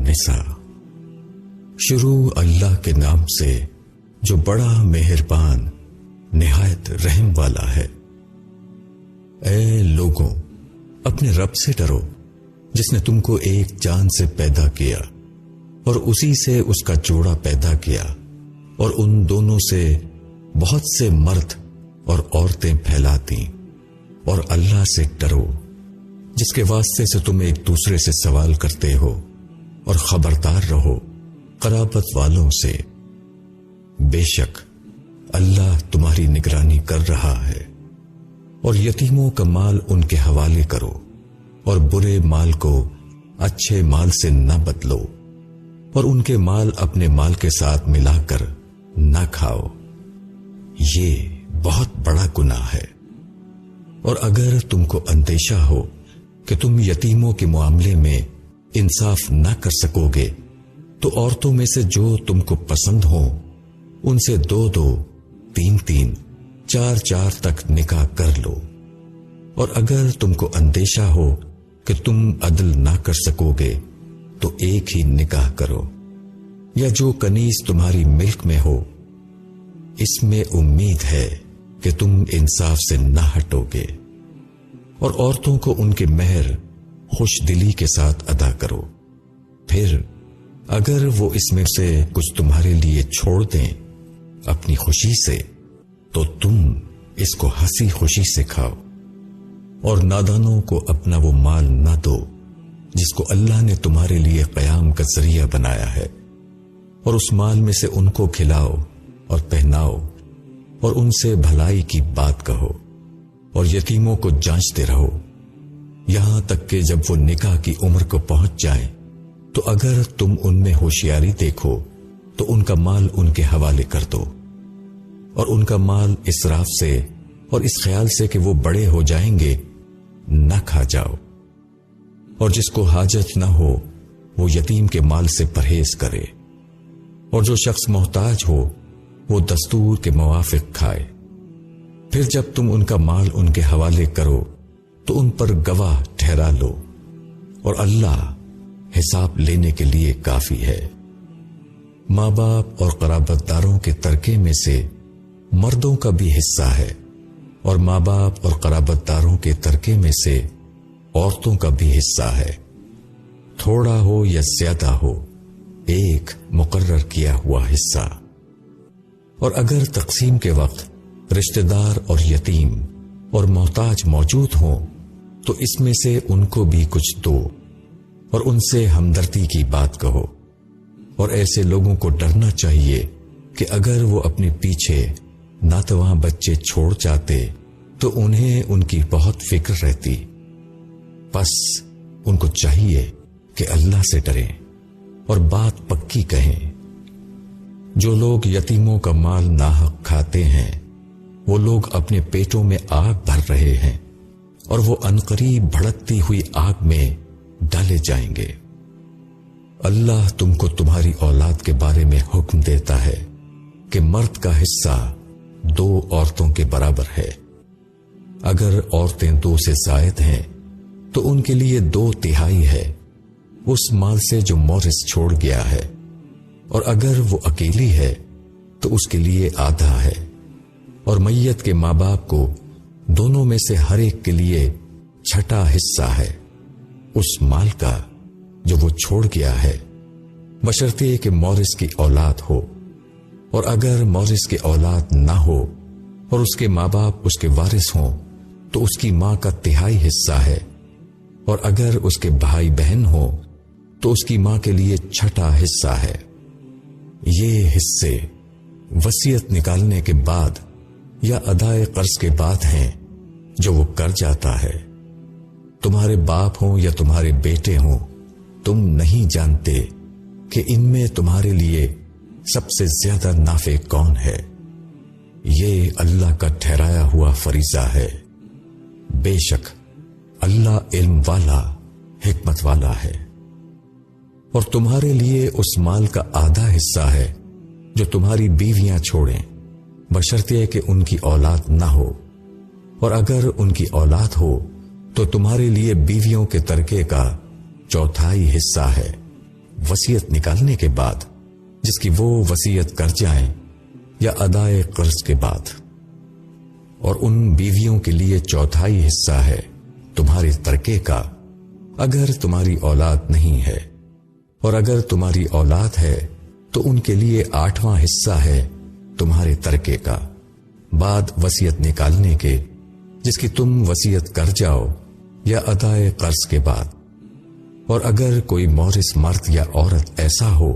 النساء۔ شروع اللہ کے نام سے جو بڑا مہربان نہایت رحم والا ہے۔ اے لوگوں، اپنے رب سے ڈرو جس نے تم کو ایک جان سے پیدا کیا اور اسی سے اس کا جوڑا پیدا کیا، اور ان دونوں سے بہت سے مرد اور عورتیں پھیلا دیں، اور اللہ سے ڈرو جس کے واسطے سے تم ایک دوسرے سے سوال کرتے ہو، اور خبردار رہو قرابت والوں سے، بے شک اللہ تمہاری نگرانی کر رہا ہے۔ اور یتیموں کا مال ان کے حوالے کرو، اور برے مال کو اچھے مال سے نہ بدلو، اور ان کے مال اپنے مال کے ساتھ ملا کر نہ کھاؤ، یہ بہت بڑا گناہ ہے۔ اور اگر تم کو اندیشہ ہو کہ تم یتیموں کے معاملے میں انصاف نہ کر سکو گے، تو عورتوں میں سے جو تم کو پسند ہوں ان سے 2-2، 3-3، 4-4 تک نکاح کر لو۔ اور اگر تم کو اندیشہ ہو کہ تم عدل نہ کر سکو گے تو ایک ہی نکاح کرو، یا جو کنیز تمہاری ملک میں ہو، اس میں امید ہے کہ تم انصاف سے نہ ہٹو گے۔ اور عورتوں کو ان کے مہر خوش دلی کے ساتھ ادا کرو، پھر اگر وہ اس میں سے کچھ تمہارے لیے چھوڑ دیں اپنی خوشی سے، تو تم اس کو ہنسی خوشی سے کھاؤ۔ اور نادانوں کو اپنا وہ مال نہ دو جس کو اللہ نے تمہارے لیے قیام کا ذریعہ بنایا ہے، اور اس مال میں سے ان کو کھلاؤ اور پہناؤ، اور ان سے بھلائی کی بات کہو، اور یتیموں کو جانچتے رہو یہاں تک کہ جب وہ نکاح کی عمر کو پہنچ جائیں، تو اگر تم ان میں ہوشیاری دیکھو تو ان کا مال ان کے حوالے کر دو، اور ان کا مال اسراف سے اور اس خیال سے کہ وہ بڑے ہو جائیں گے نہ کھا جاؤ۔ اور جس کو حاجت نہ ہو وہ یتیم کے مال سے پرہیز کرے، اور جو شخص محتاج ہو وہ دستور کے موافق کھائے۔ پھر جب تم ان کا مال ان کے حوالے کرو تو ان پر گواہ ٹھہرا لو، اور اللہ حساب لینے کے لیے کافی ہے۔ ماں باپ اور قرابت داروں کے ترکے میں سے مردوں کا بھی حصہ ہے، اور ماں باپ اور قرابت داروں کے ترکے میں سے عورتوں کا بھی حصہ ہے، تھوڑا ہو یا زیادہ ہو، ایک مقرر کیا ہوا حصہ۔ اور اگر تقسیم کے وقت رشتہ دار اور یتیم اور محتاج موجود ہوں تو اس میں سے ان کو بھی کچھ دو، اور ان سے ہمدردی کی بات کہو۔ اور ایسے لوگوں کو ڈرنا چاہیے کہ اگر وہ اپنے پیچھے ناتواں بچے چھوڑ جاتے تو انہیں ان کی بہت فکر رہتی، پس ان کو چاہیے کہ اللہ سے ڈریں اور بات پکی کہیں۔ جو لوگ یتیموں کا مال ناحق کھاتے ہیں وہ لوگ اپنے پیٹوں میں آگ بھر رہے ہیں، اور وہ عنقریب بھڑکتی ہوئی آگ میں ڈالے جائیں گے۔ اللہ تم کو تمہاری اولاد کے بارے میں حکم دیتا ہے کہ مرد کا حصہ 2 عورتوں کے برابر ہے۔ اگر عورتیں 2 سے زائد ہیں تو ان کے لیے 2/3 ہے اس مال سے جو مورث چھوڑ گیا ہے، اور اگر وہ اکیلی ہے تو اس کے لیے آدھا ہے۔ اور میت کے ماں باپ کو دونوں میں سے ہر ایک کے لیے 6واں حصہ ہے اس مال کا جو وہ چھوڑ گیا ہے، بشرطے کہ مورث کی اولاد ہو۔ اور اگر مورث کی اولاد نہ ہو اور اس کے ماں باپ اس کے وارث ہوں تو اس کی ماں کا 1/3 حصہ ہے، اور اگر اس کے بھائی بہن ہوں تو اس کی ماں کے لیے 6واں حصہ ہے۔ یہ حصے وصیت نکالنے کے بعد یا ادائے قرض کے بعد ہیں جو وہ کر جاتا ہے۔ تمہارے باپ ہوں یا تمہارے بیٹے ہوں، تم نہیں جانتے کہ ان میں تمہارے لیے سب سے زیادہ نافع کون ہے۔ یہ اللہ کا ٹھہرایا ہوا فریضہ ہے، بے شک اللہ علم والا حکمت والا ہے۔ اور تمہارے لیے اس مال کا آدھا حصہ ہے جو تمہاری بیویاں چھوڑیں، بشرطے کہ ان کی اولاد نہ ہو، اور اگر ان کی اولاد ہو تو تمہارے لیے بیویوں کے ترکے کا 1/4 حصہ ہے، وصیت نکالنے کے بعد جس کی وہ وصیت کر جائیں یا ادائے قرض کے بعد، اور ان بیویوں کے لیے چوتھائی حصہ ہے تمہارے ترکے کا اگر تمہاری اولاد نہیں ہے، اور اگر تمہاری اولاد ہے تو ان کے لیے 8واں حصہ ہے تمہارے ترکے کا بعد وصیت نکالنے کے جس کی تم وصیت کر جاؤ یا ادائے قرض کے بعد، اور اگر کوئی مورث مرد یا عورت ایسا ہو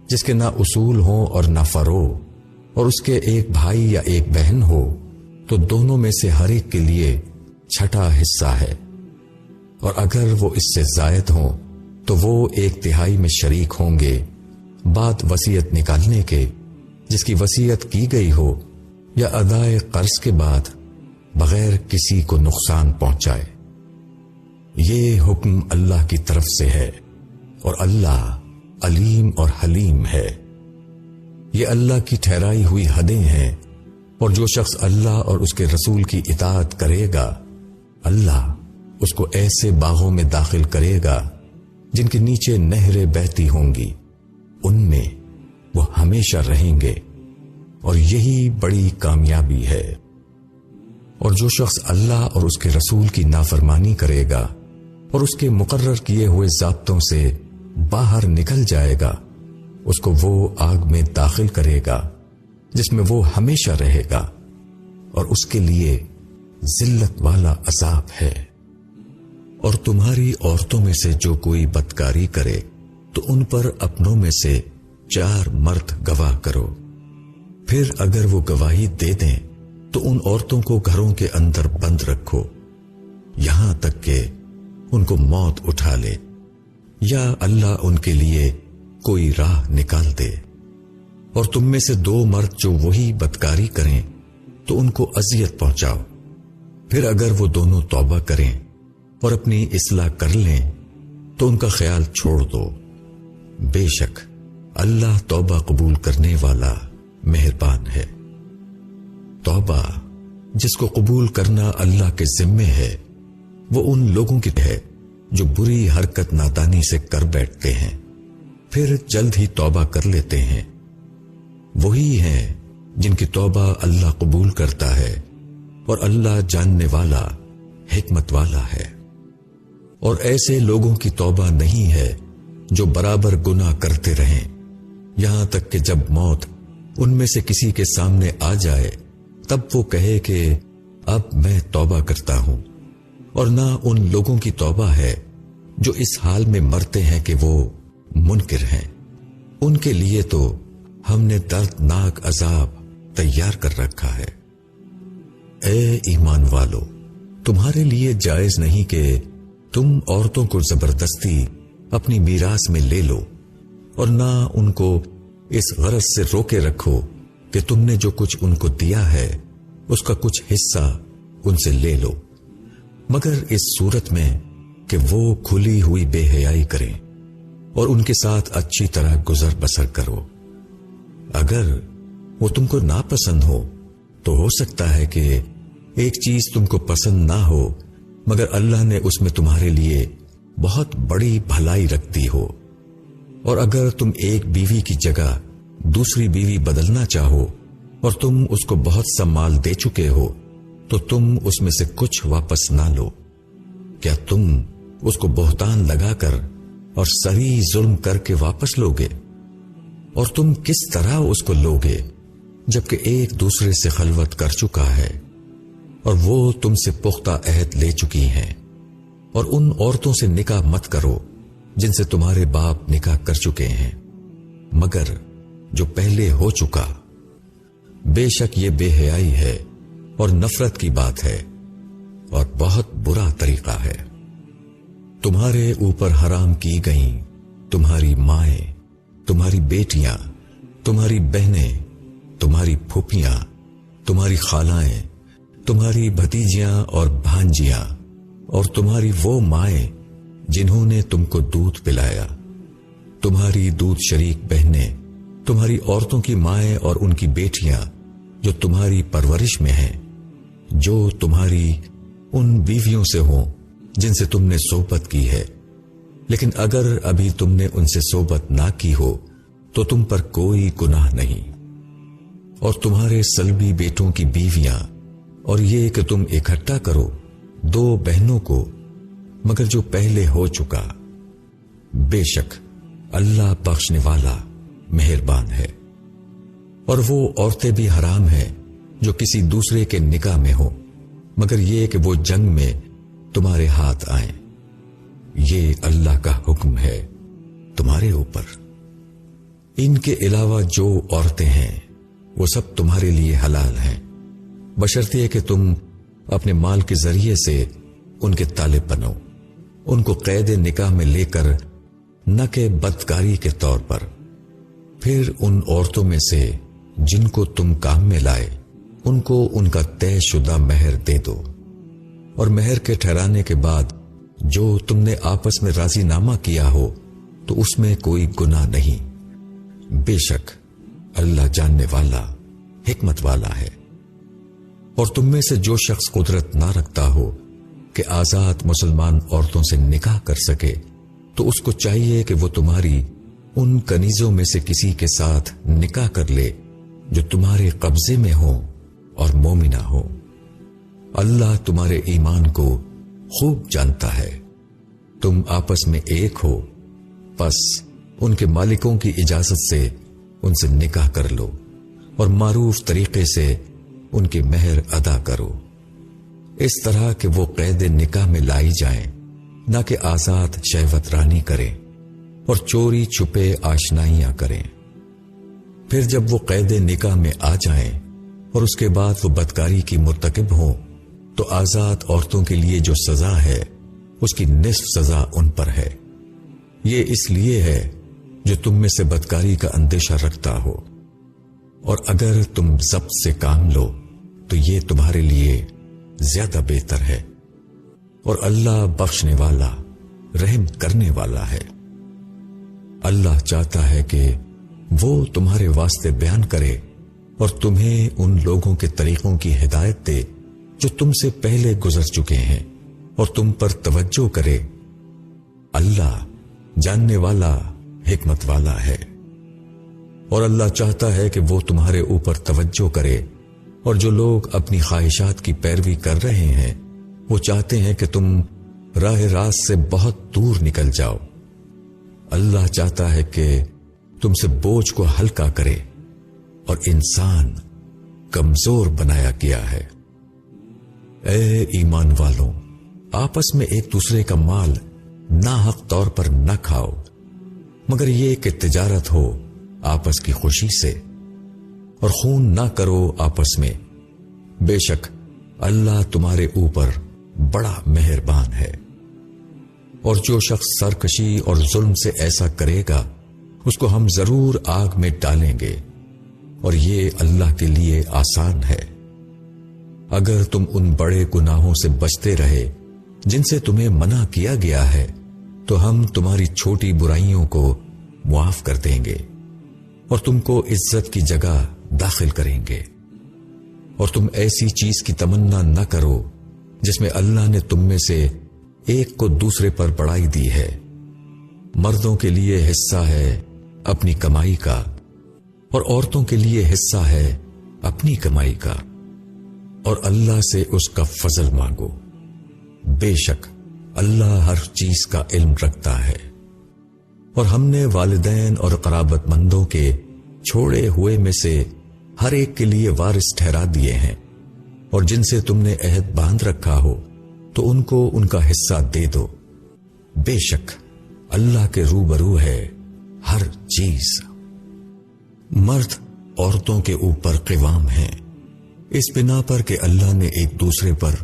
جس کے نہ اصول ہوں اور نہ فرو، اور اس کے ایک بھائی یا ایک بہن ہو، تو دونوں میں سے ہر ایک کے لیے چھٹا حصہ ہے، اور اگر وہ اس سے زائد ہوں تو وہ 1/3 میں شریک ہوں گے بعد وصیت نکالنے کے جس کی وصیت کی گئی ہو یا ادائے قرض کے بعد بغیر کسی کو نقصان پہنچائے۔ یہ حکم اللہ کی طرف سے ہے اور اللہ علیم اور حلیم ہے۔ یہ اللہ کی ٹھہرائی ہوئی حدیں ہیں، اور جو شخص اللہ اور اس کے رسول کی اطاعت کرے گا اللہ اس کو ایسے باغوں میں داخل کرے گا جن کے نیچے نہریں بہتی ہوں گی، ان میں وہ ہمیشہ رہیں گے، اور یہی بڑی کامیابی ہے۔ اور جو شخص اللہ اور اس کے رسول کی نافرمانی کرے گا اور اس کے مقرر کیے ہوئے ضابطوں سے باہر نکل جائے گا، اس کو وہ آگ میں داخل کرے گا جس میں وہ ہمیشہ رہے گا، اور اس کے لیے ذلت والا عذاب ہے۔ اور تمہاری عورتوں میں سے جو کوئی بدکاری کرے تو ان پر اپنوں میں سے 4 مرد گواہ کرو، پھر اگر وہ گواہی دے دیں تو ان عورتوں کو گھروں کے اندر بند رکھو یہاں تک کہ ان کو موت اٹھا لے یا اللہ ان کے لیے کوئی راہ نکال دے۔ اور تم میں سے 2 مرد جو وہی بدکاری کریں تو ان کو اذیت پہنچاؤ، پھر اگر وہ دونوں توبہ کریں اور اپنی اصلاح کر لیں تو ان کا خیال چھوڑ دو، بے شک اللہ توبہ قبول کرنے والا مہربان ہے۔ توبہ جس کو قبول کرنا اللہ کے ذمے ہے وہ ان لوگوں کی ہے جو بری حرکت نادانی سے کر بیٹھتے ہیں پھر جلد ہی توبہ کر لیتے ہیں، وہی ہیں جن کی توبہ اللہ قبول کرتا ہے، اور اللہ جاننے والا حکمت والا ہے۔ اور ایسے لوگوں کی توبہ نہیں ہے جو برابر گناہ کرتے رہیں یہاں تک کہ جب موت ان میں سے کسی کے سامنے آ جائے تب وہ کہے کہ اب میں توبہ کرتا ہوں، اور نہ ان لوگوں کی توبہ ہے جو اس حال میں مرتے ہیں کہ وہ منکر ہیں، ان کے لیے تو ہم نے دردناک عذاب تیار کر رکھا ہے۔ اے ایمان والو، تمہارے لیے جائز نہیں کہ تم عورتوں کو زبردستی اپنی میراث میں لے لو، اور نہ ان کو اس غرض سے روکے رکھو کہ تم نے جو کچھ ان کو دیا ہے اس کا کچھ حصہ ان سے لے لو، مگر اس صورت میں کہ وہ کھلی ہوئی بے حیائی کریں اور ان کے ساتھ اچھی طرح گزر بسر کرو۔ اگر وہ تم کو ناپسند ہو تو ہو سکتا ہے کہ ایک چیز تم کو پسند نہ ہو مگر اللہ نے اس میں تمہارے لیے بہت بڑی بھلائی رکھ دی ہو، اور اگر تم ایک بیوی کی جگہ دوسری بیوی بدلنا چاہو اور تم اس کو بہت سا مال دے چکے ہو تو تم اس میں سے کچھ واپس نہ لو۔ کیا تم اس کو بہتان لگا کر اور صریح ظلم کر کے واپس لوگے؟ اور تم کس طرح اس کو لوگے جبکہ ایک دوسرے سے خلوت کر چکا ہے اور وہ تم سے پختہ عہد لے چکی ہیں؟ اور ان عورتوں سے نکاح مت کرو جن سے تمہارے باپ نکاح کر چکے ہیں مگر جو پہلے ہو چکا، بے شک یہ بے حیائی ہے اور نفرت کی بات ہے اور بہت برا طریقہ ہے۔ تمہارے اوپر حرام کی گئیں تمہاری مائیں، تمہاری بیٹیاں، تمہاری بہنیں، تمہاری پھوپھیاں، تمہاری خالائیں، تمہاری بھتیجیاں اور بھانجیاں، اور تمہاری وہ مائیں جنہوں نے تم کو دودھ پلایا، تمہاری دودھ شریک بہنیں، تمہاری عورتوں کی مائیں اور ان کی بیٹیاں جو تمہاری پرورش میں ہیں، جو تمہاری ان بیویوں سے ہوں جن سے تم نے صحبت کی ہے، لیکن اگر ابھی تم نے ان سے صحبت نہ کی ہو تو تم پر کوئی گناہ نہیں، اور تمہارے سلبی بیٹوں کی بیویاں، اور یہ کہ تم اکٹھا کرو 2 بہنوں کو مگر جو پہلے ہو چکا، بے شک اللہ بخشنے والا مہربان ہے۔ اور وہ عورتیں بھی حرام ہیں جو کسی دوسرے کے نکاح میں ہوں، مگر یہ کہ وہ جنگ میں تمہارے ہاتھ آئیں، یہ اللہ کا حکم ہے تمہارے اوپر۔ ان کے علاوہ جو عورتیں ہیں وہ سب تمہارے لیے حلال ہیں، بشرطیہ کہ تم اپنے مال کے ذریعے سے ان کے طالب بنو، ان کو قید نکاح میں لے کر، نہ کہ بدکاری کے طور پر۔ پھر ان عورتوں میں سے جن کو تم کام میں لائے ان کو ان کا طے شدہ مہر دے دو، اور مہر کے ٹھہرانے کے بعد جو تم نے آپس میں راضی نامہ کیا ہو تو اس میں کوئی گناہ نہیں، بے شک اللہ جاننے والا حکمت والا ہے۔ اور تم میں سے جو شخص قدرت نہ رکھتا ہو کہ آزاد مسلمان عورتوں سے نکاح کر سکے تو اس کو چاہیے کہ وہ تمہاری ان کنیزوں میں سے کسی کے ساتھ نکاح کر لے جو تمہارے قبضے میں ہوں اور مومنہ ہو۔ اللہ تمہارے ایمان کو خوب جانتا ہے۔ تم آپس میں ایک ہو، پس ان کے مالکوں کی اجازت سے ان سے نکاح کر لو، اور معروف طریقے سے ان کی مہر ادا کرو، اس طرح کہ وہ قید نکاح میں لائی جائیں، نہ کہ آزاد شہوت رانی کریں اور چوری چھپے آشنائیاں کریں۔ پھر جب وہ قید نکاح میں آ جائیں اور اس کے بعد وہ بدکاری کی مرتکب ہوں تو آزاد عورتوں کے لیے جو سزا ہے اس کی نصف سزا ان پر ہے۔ یہ اس لیے ہے جو تم میں سے بدکاری کا اندیشہ رکھتا ہو، اور اگر تم ضبط سے کام لو تو یہ تمہارے لیے زیادہ بہتر ہے، اور اللہ بخشنے والا رحم کرنے والا ہے۔ اللہ چاہتا ہے کہ وہ تمہارے واسطے بیان کرے اور تمہیں ان لوگوں کے طریقوں کی ہدایت دے جو تم سے پہلے گزر چکے ہیں، اور تم پر توجہ کرے۔ اللہ جاننے والا حکمت والا ہے۔ اور اللہ چاہتا ہے کہ وہ تمہارے اوپر توجہ کرے، اور جو لوگ اپنی خواہشات کی پیروی کر رہے ہیں وہ چاہتے ہیں کہ تم راہ راست سے بہت دور نکل جاؤ۔ اللہ چاہتا ہے کہ تم سے بوجھ کو ہلکا کرے، اور انسان کمزور بنایا گیا ہے۔ اے ایمان والوں، آپس میں ایک دوسرے کا مال ناحق طور پر نہ کھاؤ، مگر یہ کہ تجارت ہو آپس کی خوشی سے، اور خون نہ کرو آپس میں، بے شک اللہ تمہارے اوپر بڑا مہربان ہے۔ اور جو شخص سرکشی اور ظلم سے ایسا کرے گا اس کو ہم ضرور آگ میں ڈالیں گے، اور یہ اللہ کے لیے آسان ہے۔ اگر تم ان بڑے گناہوں سے بچتے رہے جن سے تمہیں منع کیا گیا ہے تو ہم تمہاری چھوٹی برائیوں کو معاف کر دیں گے، اور تم کو عزت کی جگہ داخل کریں گے۔ اور تم ایسی چیز کی تمنا نہ کرو جس میں اللہ نے تم میں سے ایک کو دوسرے پر بڑائی دی ہے۔ مردوں کے لیے حصہ ہے اپنی کمائی کا، اور عورتوں کے لیے حصہ ہے اپنی کمائی کا، اور اللہ سے اس کا فضل مانگو، بے شک اللہ ہر چیز کا علم رکھتا ہے۔ اور ہم نے والدین اور قرابت مندوں کے چھوڑے ہوئے میں سے ہر ایک کے لیے وارث ٹھہرا دیے ہیں، اور جن سے تم نے عہد باندھ رکھا ہو تو ان کو ان کا حصہ دے دو، بے شک اللہ کے روبرو ہے ہر چیز۔ مرد عورتوں کے اوپر قوام ہیں اس بنا پر کہ اللہ نے ایک دوسرے پر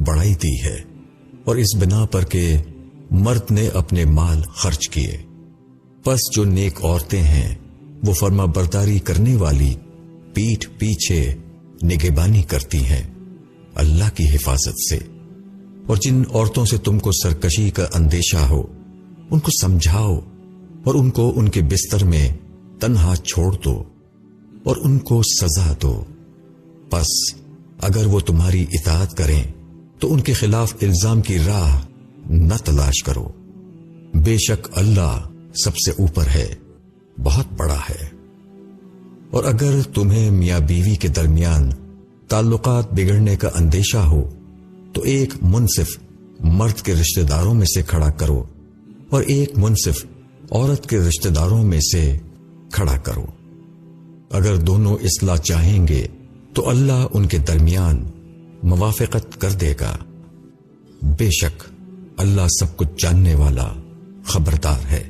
بڑائی دی ہے، اور اس بنا پر کہ مرد نے اپنے مال خرچ کیے۔ پس جو نیک عورتیں ہیں وہ فرما برداری کرنے والی پیٹھ پیچھے نگہبانی کرتی ہیں اللہ کی حفاظت سے۔ اور جن عورتوں سے تم کو سرکشی کا اندیشہ ہو ان کو سمجھاؤ، اور ان کو ان کے بستر میں تنہا چھوڑ دو، اور ان کو سزا دو۔ پس اگر وہ تمہاری اطاعت کریں تو ان کے خلاف الزام کی راہ نہ تلاش کرو، بے شک اللہ سب سے اوپر ہے، بہت بڑا ہے۔ اور اگر تمہیں میاں بیوی کے درمیان تعلقات بگڑنے کا اندیشہ ہو تو ایک منصف مرد کے رشتہ داروں میں سے کھڑا کرو اور ایک منصف عورت کے رشتہ داروں میں سے کھڑا کرو۔ اگر دونوں اصلاح چاہیں گے تو اللہ ان کے درمیان موافقت کر دے گا۔ بے شک اللہ سب کچھ جاننے والا، خبردار ہے۔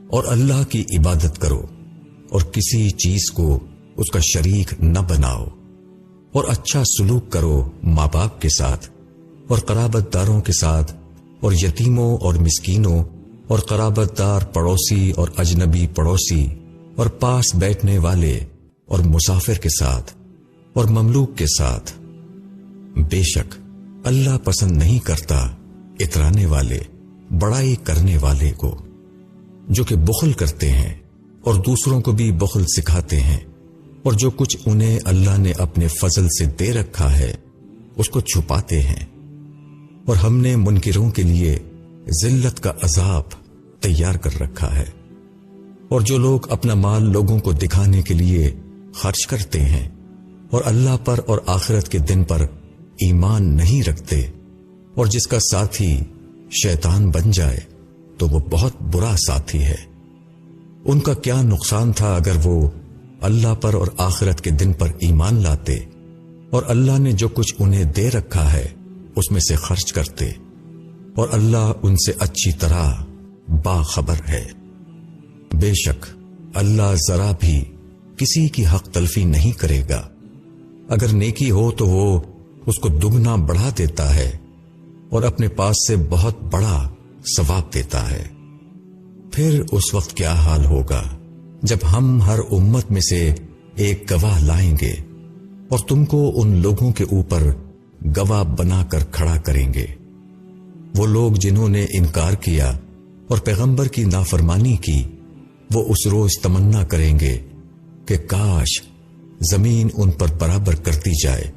اور اللہ کی عبادت کرو اور کسی چیز کو اس کا شریک نہ بناؤ، اور اچھا سلوک کرو ماں باپ کے ساتھ اور قرابت داروں کے ساتھ اور یتیموں اور مسکینوں اور قرابت دار پڑوسی اور اجنبی پڑوسی اور پاس بیٹھنے والے اور مسافر کے ساتھ اور مملوک کے ساتھ۔ بے شک اللہ پسند نہیں کرتا اترانے والے، بڑائی کرنے والے کو، جو کہ بخل کرتے ہیں اور دوسروں کو بھی بخل سکھاتے ہیں، اور جو کچھ انہیں اللہ نے اپنے فضل سے دے رکھا ہے اس کو چھپاتے ہیں۔ اور ہم نے منکروں کے لیے ذلت کا عذاب تیار کر رکھا ہے۔ اور جو لوگ اپنا مال لوگوں کو دکھانے کے لیے خرچ کرتے ہیں اور اللہ پر اور آخرت کے دن پر ایمان نہیں رکھتے، اور جس کا ساتھی شیطان بن جائے تو وہ بہت برا ساتھی ہے۔ ان کا کیا نقصان تھا اگر وہ اللہ پر اور آخرت کے دن پر ایمان لاتے اور اللہ نے جو کچھ انہیں دے رکھا ہے اس میں سے خرچ کرتے، اور اللہ ان سے اچھی طرح باخبر ہے۔ بے شک اللہ ذرا بھی کسی کی حق تلفی نہیں کرے گا۔ اگر نیکی ہو تو وہ اس کو دگنا بڑھا دیتا ہے اور اپنے پاس سے بہت بڑا ثواب دیتا ہے۔ پھر اس وقت کیا حال ہوگا جب ہم ہر امت میں سے ایک گواہ لائیں گے اور تم کو ان لوگوں کے اوپر گواہ بنا کر کھڑا کریں گے۔ وہ لوگ جنہوں نے انکار کیا اور پیغمبر کی نافرمانی کی، وہ اس روز تمنا کریں گے کہ کاش زمین ان پر برابر کرتی جائے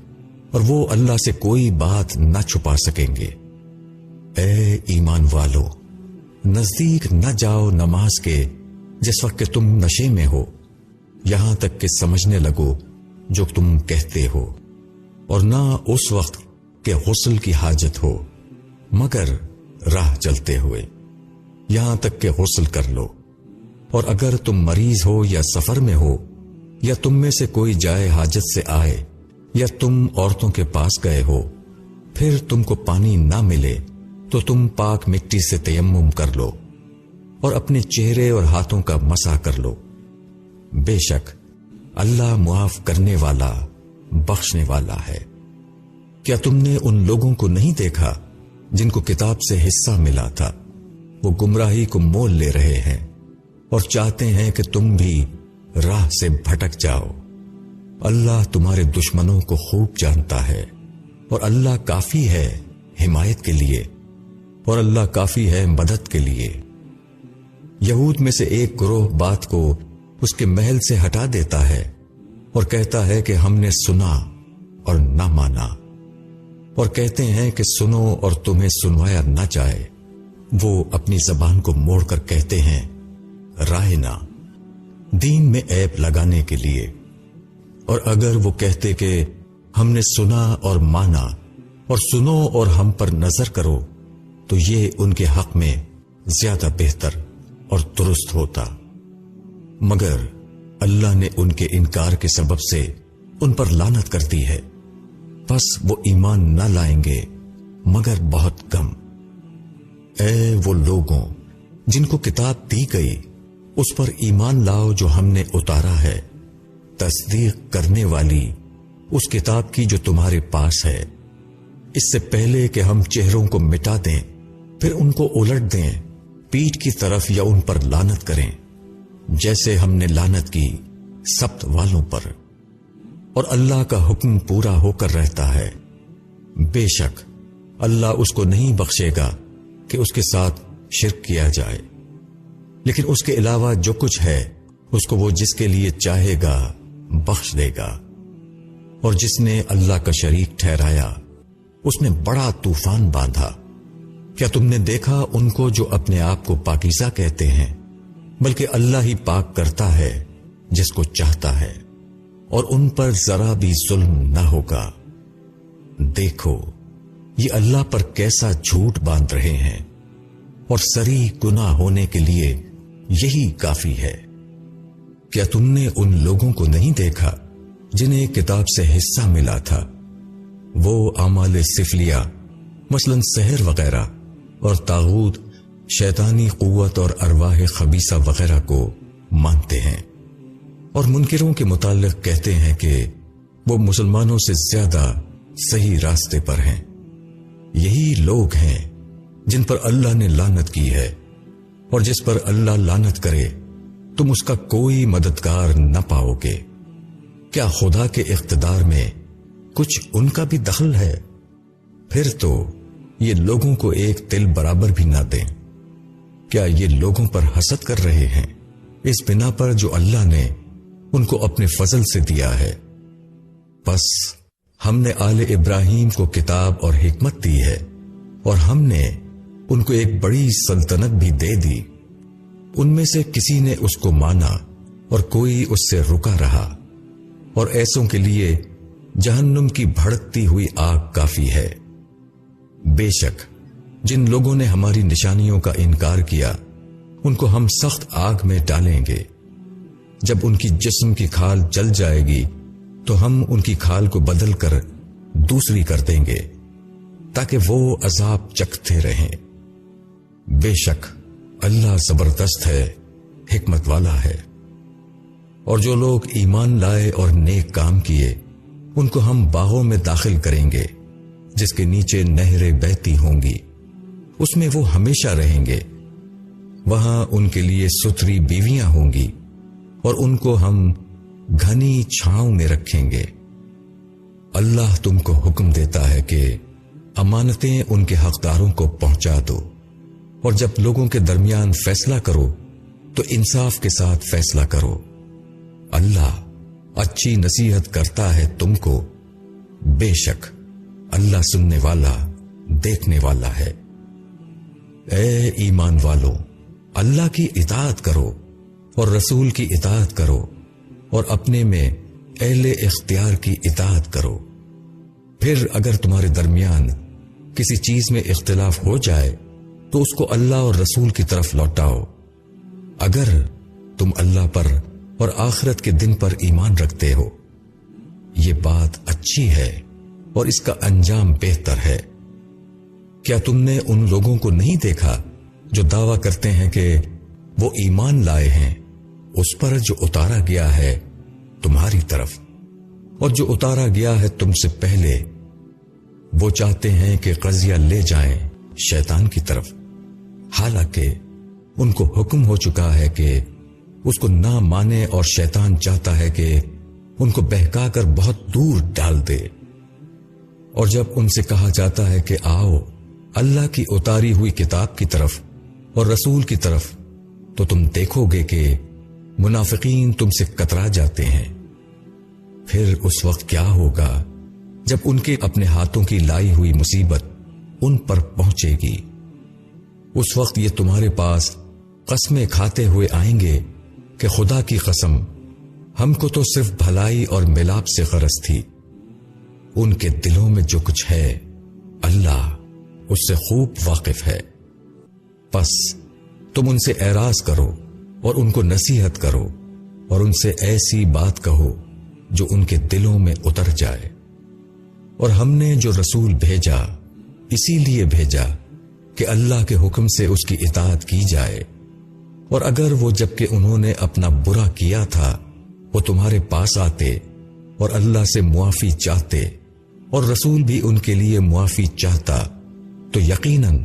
اور وہ اللہ سے کوئی بات نہ چھپا سکیں گے۔ اے ایمان والو، نزدیک نہ جاؤ نماز کے جس وقت کہ تم نشے میں ہو، یہاں تک کہ سمجھنے لگو جو تم کہتے ہو، اور نہ اس وقت کہ غسل کی حاجت ہو، مگر راہ چلتے ہوئے، یہاں تک کہ غسل کر لو۔ اور اگر تم مریض ہو یا سفر میں ہو، یا تم میں سے کوئی جائے حاجت سے آئے، یا تم عورتوں کے پاس گئے ہو، پھر تم کو پانی نہ ملے تو تم پاک مٹی سے تیمم کر لو اور اپنے چہرے اور ہاتھوں کا مسح کر لو۔ بے شک اللہ معاف کرنے والا، بخشنے والا ہے۔ کیا تم نے ان لوگوں کو نہیں دیکھا جن کو کتاب سے حصہ ملا تھا؟ وہ گمراہی کو مول لے رہے ہیں اور چاہتے ہیں کہ تم بھی راہ سے بھٹک جاؤ۔ اللہ تمہارے دشمنوں کو خوب جانتا ہے، اور اللہ کافی ہے حمایت کے لیے، اور اللہ کافی ہے مدد کے لیے۔ یہود میں سے ایک گروہ بات کو اس کے محل سے ہٹا دیتا ہے اور کہتا ہے کہ ہم نے سنا اور نہ مانا، اور کہتے ہیں کہ سنو اور تمہیں سنوایا نہ جائے۔ وہ اپنی زبان کو موڑ کر کہتے ہیں رائنا، دین میں عیب لگانے کے لیے۔ اور اگر وہ کہتے کہ ہم نے سنا اور مانا اور سنو اور ہم پر نظر کرو، تو یہ ان کے حق میں زیادہ بہتر اور درست ہوتا، مگر اللہ نے ان کے انکار کے سبب سے ان پر لعنت کر دی ہے، پس وہ ایمان نہ لائیں گے مگر بہت کم۔ اے وہ لوگوں جن کو کتاب دی گئی، اس پر ایمان لاؤ جو ہم نے اتارا ہے، تصدیق کرنے والی اس کتاب کی جو تمہارے پاس ہے، اس سے پہلے کہ ہم چہروں کو مٹا دیں پھر ان کو الٹ دیں پیٹھ کی طرف یا ان پر لعنت کریں، جیسے ہم نے لعنت کی سبت والوں پر، اور اللہ کا حکم پورا ہو کر رہتا ہے۔ بے شک اللہ اس کو نہیں بخشے گا کہ اس کے ساتھ شرک کیا جائے، لیکن اس کے علاوہ جو کچھ ہے اس کو وہ جس کے لیے چاہے گا بخش دے گا۔ اور جس نے اللہ کا شریک ٹھہرایا، اس نے بڑا طوفان باندھا، کیا تم نے دیکھا ان کو جو اپنے آپ کو پاکیزہ کہتے ہیں؟ بلکہ اللہ ہی پاک کرتا ہے جس کو چاہتا ہے، اور ان پر ذرا بھی ظلم نہ ہوگا۔ دیکھو یہ اللہ پر کیسا جھوٹ باندھ رہے ہیں، اور صریح گناہ ہونے کے لیے یہی کافی ہے۔ کیا تم نے ان لوگوں کو نہیں دیکھا جنہیں کتاب سے حصہ ملا تھا؟ وہ اعمال سفلیہ مثلاً سحر وغیرہ اور طاغوت، شیطانی قوت اور ارواح خبیثہ وغیرہ کو مانتے ہیں، اور منکروں کے متعلق کہتے ہیں کہ وہ مسلمانوں سے زیادہ صحیح راستے پر ہیں۔ یہی لوگ ہیں جن پر اللہ نے لعنت کی ہے، اور جس پر اللہ لعنت کرے تم اس کا کوئی مددگار نہ پاؤ گے۔ کیا خدا کے اقتدار میں کچھ ان کا بھی دخل ہے؟ پھر تو یہ لوگوں کو ایک تل برابر بھی نہ دیں۔ کیا یہ لوگوں پر حسد کر رہے ہیں اس بنا پر جو اللہ نے ان کو اپنے فضل سے دیا ہے؟ بس ہم نے آل ابراہیم کو کتاب اور حکمت دی ہے، اور ہم نے ان کو ایک بڑی سلطنت بھی دے دی۔ ان میں سے کسی نے اس کو مانا اور کوئی اس سے رکا رہا، اور ایسوں کے لیے جہنم کی بھڑکتی ہوئی آگ کافی ہے۔ بے شک جن لوگوں نے ہماری نشانیوں کا انکار کیا ان کو ہم سخت آگ میں ڈالیں گے۔ جب ان کی جسم کی کھال جل جائے گی تو ہم ان کی کھال کو بدل کر دوسری کر دیں گے تاکہ وہ عذاب چکھتے رہیں۔ بے شک اللہ زبردست ہے، حکمت والا ہے۔ اور جو لوگ ایمان لائے اور نیک کام کیے ان کو ہم باغوں میں داخل کریں گے جس کے نیچے نہریں بہتی ہوں گی، اس میں وہ ہمیشہ رہیں گے۔ وہاں ان کے لیے ستھری بیویاں ہوں گی، اور ان کو ہم گھنی چھاؤں میں رکھیں گے۔ اللہ تم کو حکم دیتا ہے کہ امانتیں ان کے حقداروں کو پہنچا دو، اور جب لوگوں کے درمیان فیصلہ کرو تو انصاف کے ساتھ فیصلہ کرو۔ اللہ اچھی نصیحت کرتا ہے تم کو، بے شک اللہ سننے والا دیکھنے والا ہے۔ اے ایمان والو، اللہ کی اطاعت کرو اور رسول کی اطاعت کرو، اور اپنے میں اہل اختیار کی اطاعت کرو۔ پھر اگر تمہارے درمیان کسی چیز میں اختلاف ہو جائے تو اس کو اللہ اور رسول کی طرف لوٹاؤ۔ اگر تم اللہ پر اور آخرت کے دن پر ایمان رکھتے ہو، یہ بات اچھی ہے اور اس کا انجام بہتر ہے۔ کیا تم نے ان لوگوں کو نہیں دیکھا جو دعویٰ کرتے ہیں کہ وہ ایمان لائے ہیں اس پر جو اتارا گیا ہے تمہاری طرف، اور جو اتارا گیا ہے تم سے پہلے؟ وہ چاہتے ہیں کہ قضیہ لے جائیں شیطان کی طرف، حالانکہ ان کو حکم ہو چکا ہے کہ اس کو نہ مانے، اور شیطان چاہتا ہے کہ ان کو بہکا کر بہت دور ڈال دے۔ اور جب ان سے کہا جاتا ہے کہ آؤ اللہ کی اتاری ہوئی کتاب کی طرف اور رسول کی طرف، تو تم دیکھو گے کہ منافقین تم سے کترا جاتے ہیں۔ پھر اس وقت کیا ہوگا جب ان کے اپنے ہاتھوں کی لائی ہوئی مصیبت ان پر پہنچے گی؟ اس وقت یہ تمہارے پاس قسمیں کھاتے ہوئے آئیں گے کہ خدا کی قسم، ہم کو تو صرف بھلائی اور ملاپ سے غرض تھی۔ ان کے دلوں میں جو کچھ ہے اللہ اس سے خوب واقف ہے۔ پس تم ان سے اعراض کرو اور ان کو نصیحت کرو، اور ان سے ایسی بات کہو جو ان کے دلوں میں اتر جائے۔ اور ہم نے جو رسول بھیجا اسی لیے بھیجا کہ اللہ کے حکم سے اس کی اطاعت کی جائے، اور اگر وہ جبکہ انہوں نے اپنا برا کیا تھا وہ تمہارے پاس آتے اور اللہ سے معافی چاہتے اور رسول بھی ان کے لیے معافی چاہتا تو یقیناً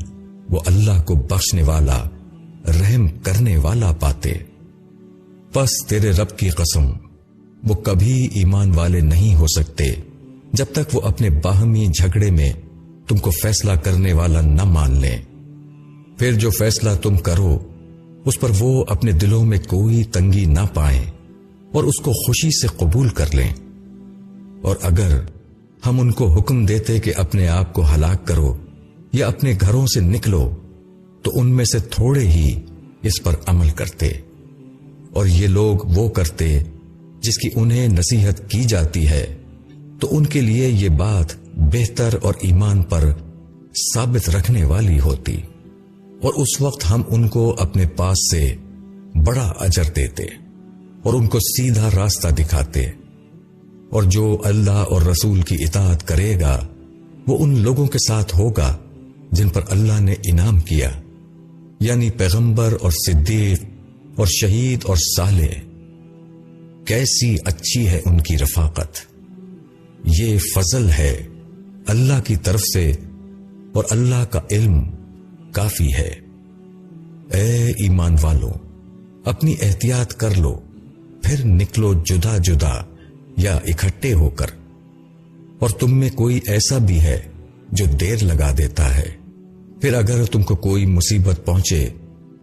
وہ اللہ کو بخشنے والا رحم کرنے والا پاتے۔ پس تیرے رب کی قسم وہ کبھی ایمان والے نہیں ہو سکتے جب تک وہ اپنے باہمی جھگڑے میں تم کو فیصلہ کرنے والا نہ مان لیں۔ پھر جو فیصلہ تم کرو اس پر وہ اپنے دلوں میں کوئی تنگی نہ پائیں اور اس کو خوشی سے قبول کر لیں۔ اور اگر ہم ان کو حکم دیتے کہ اپنے آپ کو ہلاک کرو یا اپنے گھروں سے نکلو تو ان میں سے تھوڑے ہی اس پر عمل کرتے، اور یہ لوگ وہ کرتے جس کی انہیں نصیحت کی جاتی ہے تو ان کے لیے یہ بات بہتر اور ایمان پر ثابت رکھنے والی ہوتی، اور اس وقت ہم ان کو اپنے پاس سے بڑا اجر دیتے اور ان کو سیدھا راستہ دکھاتے۔ اور جو اللہ اور رسول کی اطاعت کرے گا وہ ان لوگوں کے ساتھ ہوگا جن پر اللہ نے انعام کیا، یعنی پیغمبر اور صدیق اور شہید اور صالح۔ کیسی اچھی ہے ان کی رفاقت! یہ فضل ہے اللہ کی طرف سے، اور اللہ کا علم کافی ہے۔ اے ایمان والو، اپنی احتیاط کر لو، پھر نکلو جدا جدا یا اکٹھے ہو کر۔ اور تم میں کوئی ایسا بھی ہے جو دیر لگا دیتا ہے، پھر اگر تم کو کوئی مصیبت پہنچے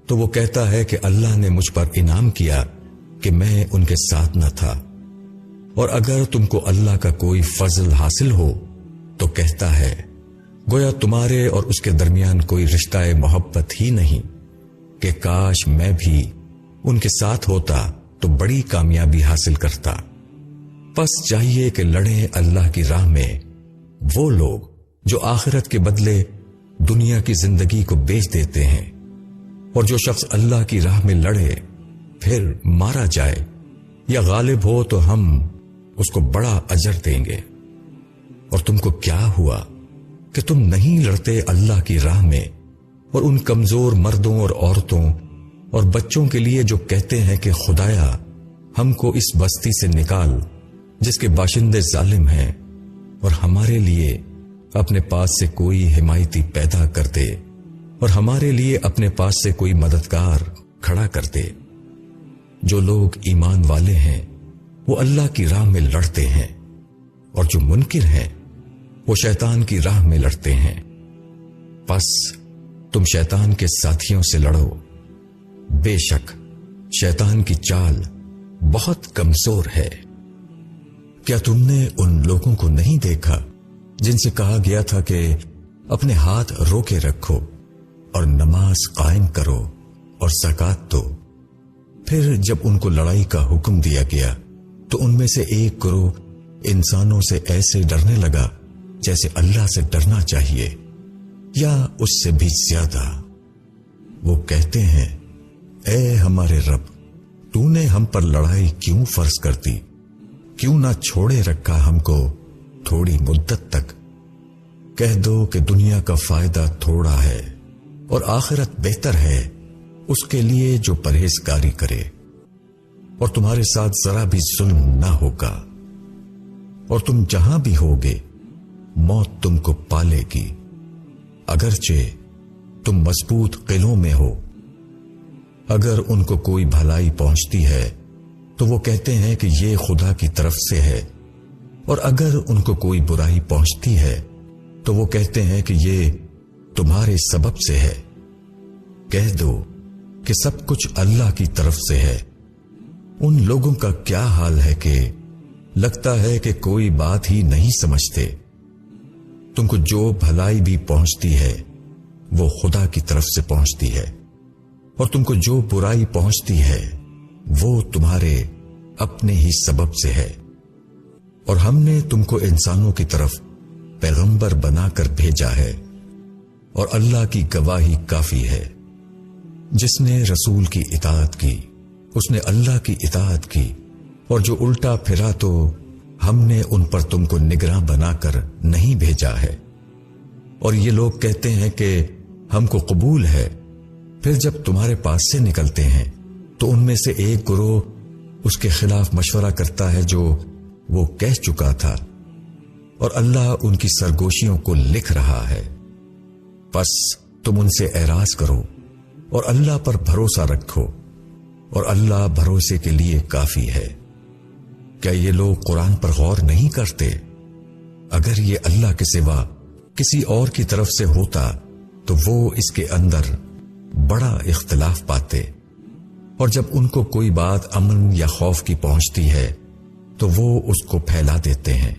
تو وہ کہتا ہے کہ اللہ نے مجھ پر انعام کیا کہ میں ان کے ساتھ نہ تھا، اور اگر تم کو اللہ کا کوئی فضل حاصل ہو تو کہتا ہے گویا تمہارے اور اس کے درمیان کوئی رشتہ محبت ہی نہیں، کہ کاش میں بھی ان کے ساتھ ہوتا تو بڑی کامیابی حاصل کرتا۔ پس چاہیے کہ لڑیں اللہ کی راہ میں وہ لوگ جو آخرت کے بدلے دنیا کی زندگی کو بیچ دیتے ہیں، اور جو شخص اللہ کی راہ میں لڑے پھر مارا جائے یا غالب ہو تو ہم اس کو بڑا اجر دیں گے۔ اور تم کو کیا ہوا کہ تم نہیں لڑتے اللہ کی راہ میں، اور ان کمزور مردوں اور عورتوں اور بچوں کے لیے جو کہتے ہیں کہ خدایا ہم کو اس بستی سے نکال جس کے باشندے ظالم ہیں، اور ہمارے لیے اپنے پاس سے کوئی حمایتی پیدا کر دے، اور ہمارے لیے اپنے پاس سے کوئی مددگار کھڑا کر دے۔ جو لوگ ایمان والے ہیں وہ اللہ کی راہ میں لڑتے ہیں، اور جو منکر ہیں وہ شیطان کی راہ میں لڑتے ہیں۔ پس تم شیطان کے ساتھیوں سے لڑو، بے شک شیطان کی چال بہت کمزور ہے۔ کیا تم نے ان لوگوں کو نہیں دیکھا جن سے کہا گیا تھا کہ اپنے ہاتھ روکے رکھو اور نماز قائم کرو اور زکوٰۃ دو؟ پھر جب ان کو لڑائی کا حکم دیا گیا تو ان میں سے ایک گروہ انسانوں سے ایسے ڈرنے لگا جیسے اللہ سے ڈرنا چاہیے یا اس سے بھی زیادہ۔ وہ کہتے ہیں اے ہمارے رب، تو نے ہم پر لڑائی کیوں فرض کر دی؟ کیوں نہ چھوڑے رکھا ہم کو تھوڑی مدت تک؟ کہہ دو کہ دنیا کا فائدہ تھوڑا ہے اور آخرت بہتر ہے اس کے لیے جو پرہیزگاری کرے، اور تمہارے ساتھ ذرا بھی ظلم نہ ہوگا، اور تم جہاں بھی ہوگے موت تم کو پالے گی، اگرچہ تم مضبوط قلعوں میں ہو۔ اگر ان کو کوئی بھلائی پہنچتی ہے تو وہ کہتے ہیں کہ یہ خدا کی طرف سے ہے، اور اگر ان کو کوئی برائی پہنچتی ہے تو وہ کہتے ہیں کہ یہ تمہارے سبب سے ہے۔ کہہ دو کہ سب کچھ اللہ کی طرف سے ہے۔ ان لوگوں کا کیا حال ہے کہ لگتا ہے کہ کوئی بات ہی نہیں سمجھتے۔ تم کو جو بھلائی بھی پہنچتی ہے وہ خدا کی طرف سے پہنچتی ہے، اور تم کو جو برائی پہنچتی ہے وہ تمہارے اپنے ہی سبب سے ہے۔ اور ہم نے تم کو انسانوں کی طرف پیغمبر بنا کر بھیجا ہے، اور اللہ کی گواہی کافی ہے۔ جس نے رسول کی اطاعت کی اس نے اللہ کی اطاعت کی، اور جو الٹا پھرا تو ہم نے ان پر تم کو نگراں بنا کر نہیں بھیجا ہے۔ اور یہ لوگ کہتے ہیں کہ ہم کو قبول ہے، پھر جب تمہارے پاس سے نکلتے ہیں تو ان میں سے ایک گروہ اس کے خلاف مشورہ کرتا ہے جو وہ کہہ چکا تھا، اور اللہ ان کی سرگوشیوں کو لکھ رہا ہے۔ پس تم ان سے اعراض کرو اور اللہ پر بھروسہ رکھو، اور اللہ بھروسے کے لیے کافی ہے۔ کیا یہ لوگ قرآن پر غور نہیں کرتے؟ اگر یہ اللہ کے سوا کسی اور کی طرف سے ہوتا تو وہ اس کے اندر بڑا اختلاف پاتے، اور جب ان کو کوئی بات امن یا خوف کی پہنچتی ہے تو وہ اس کو پھیلا دیتے ہیں،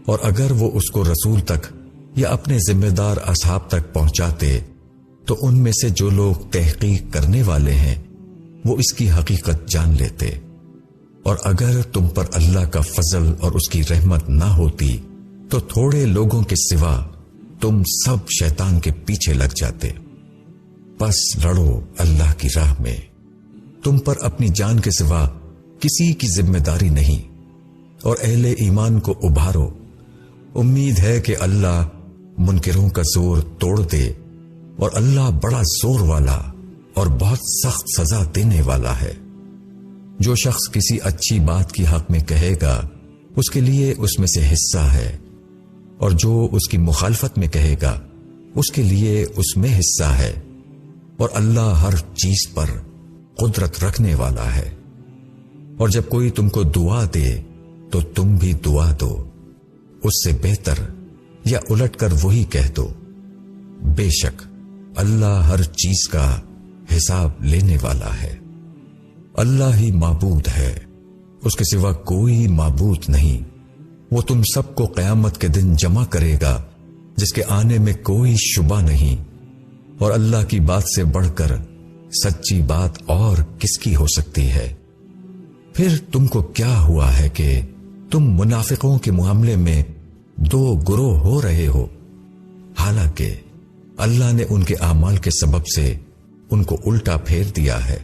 اور اگر وہ اس کو رسول تک یا اپنے ذمہ دار اصحاب تک پہنچاتے تو ان میں سے جو لوگ تحقیق کرنے والے ہیں وہ اس کی حقیقت جان لیتے، اور اگر تم پر اللہ کا فضل اور اس کی رحمت نہ ہوتی تو تھوڑے لوگوں کے سوا تم سب شیطان کے پیچھے لگ جاتے۔ بس لڑو اللہ کی راہ میں، تم پر اپنی جان کے سوا کسی کی ذمہ داری نہیں، اور اہل ایمان کو ابھارو۔ امید ہے کہ اللہ منکروں کا زور توڑ دے، اور اللہ بڑا زور والا اور بہت سخت سزا دینے والا ہے۔ جو شخص کسی اچھی بات کی حق میں کہے گا اس کے لیے اس میں سے حصہ ہے، اور جو اس کی مخالفت میں کہے گا اس کے لیے اس میں حصہ ہے، اور اللہ ہر چیز پر قدرت رکھنے والا ہے۔ اور جب کوئی تم کو دعا دے تو تم بھی دعا دو، اس سے بہتر یا الٹ کر وہی کہہ دو، بے شک اللہ ہر چیز کا حساب لینے والا ہے۔ اللہ ہی معبود ہے، اس کے سوا کوئی معبود نہیں۔ وہ تم سب کو قیامت کے دن جمع کرے گا جس کے آنے میں کوئی شبہ نہیں، اور اللہ کی بات سے بڑھ کر سچی بات اور کس کی ہو سکتی ہے؟ پھر تم کو کیا ہوا ہے کہ تم منافقوں کے معاملے میں دو گروہ ہو رہے ہو، حالانکہ اللہ نے ان کے اعمال کے سبب سے ان کو الٹا پھیر دیا ہے۔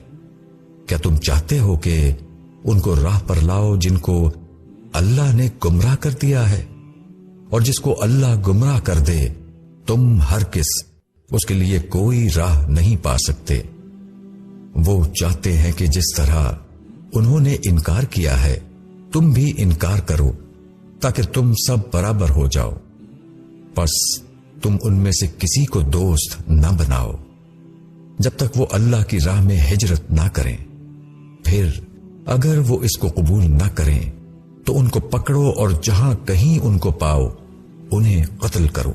کیا تم چاہتے ہو کہ ان کو راہ پر لاؤ جن کو اللہ نے گمراہ کر دیا ہے؟ اور جس کو اللہ گمراہ کر دے تم ہرگز اس کے لیے کوئی راہ نہیں پا سکتے۔ وہ چاہتے ہیں کہ جس طرح انہوں نے انکار کیا ہے تم بھی انکار کرو تاکہ تم سب برابر ہو جاؤ، پس تم ان میں سے کسی کو دوست نہ بناؤ جب تک وہ اللہ کی راہ میں ہجرت نہ کریں۔ پھر اگر وہ اس کو قبول نہ کریں تو ان کو پکڑو اور جہاں کہیں ان کو پاؤ انہیں قتل کرو،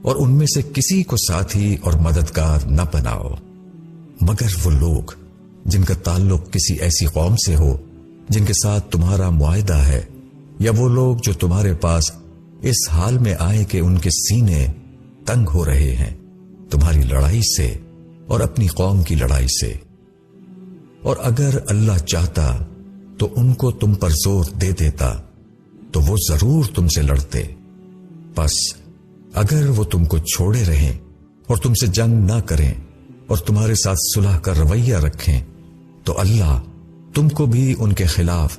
اور ان میں سے کسی کو ساتھی اور مددگار نہ بناؤ مگر وہ لوگ جن کا تعلق کسی ایسی قوم سے ہو جن کے ساتھ تمہارا معاہدہ ہے، یا وہ لوگ جو تمہارے پاس اس حال میں آئے کہ ان کے سینے تنگ ہو رہے ہیں تمہاری لڑائی سے اور اپنی قوم کی لڑائی سے۔ اور اگر اللہ چاہتا تو ان کو تم پر زور دے دیتا تو وہ ضرور تم سے لڑتے، پس اگر وہ تم کو چھوڑے رہیں اور تم سے جنگ نہ کریں اور تمہارے ساتھ صلح کا رویہ رکھیں تو اللہ تم کو بھی ان کے خلاف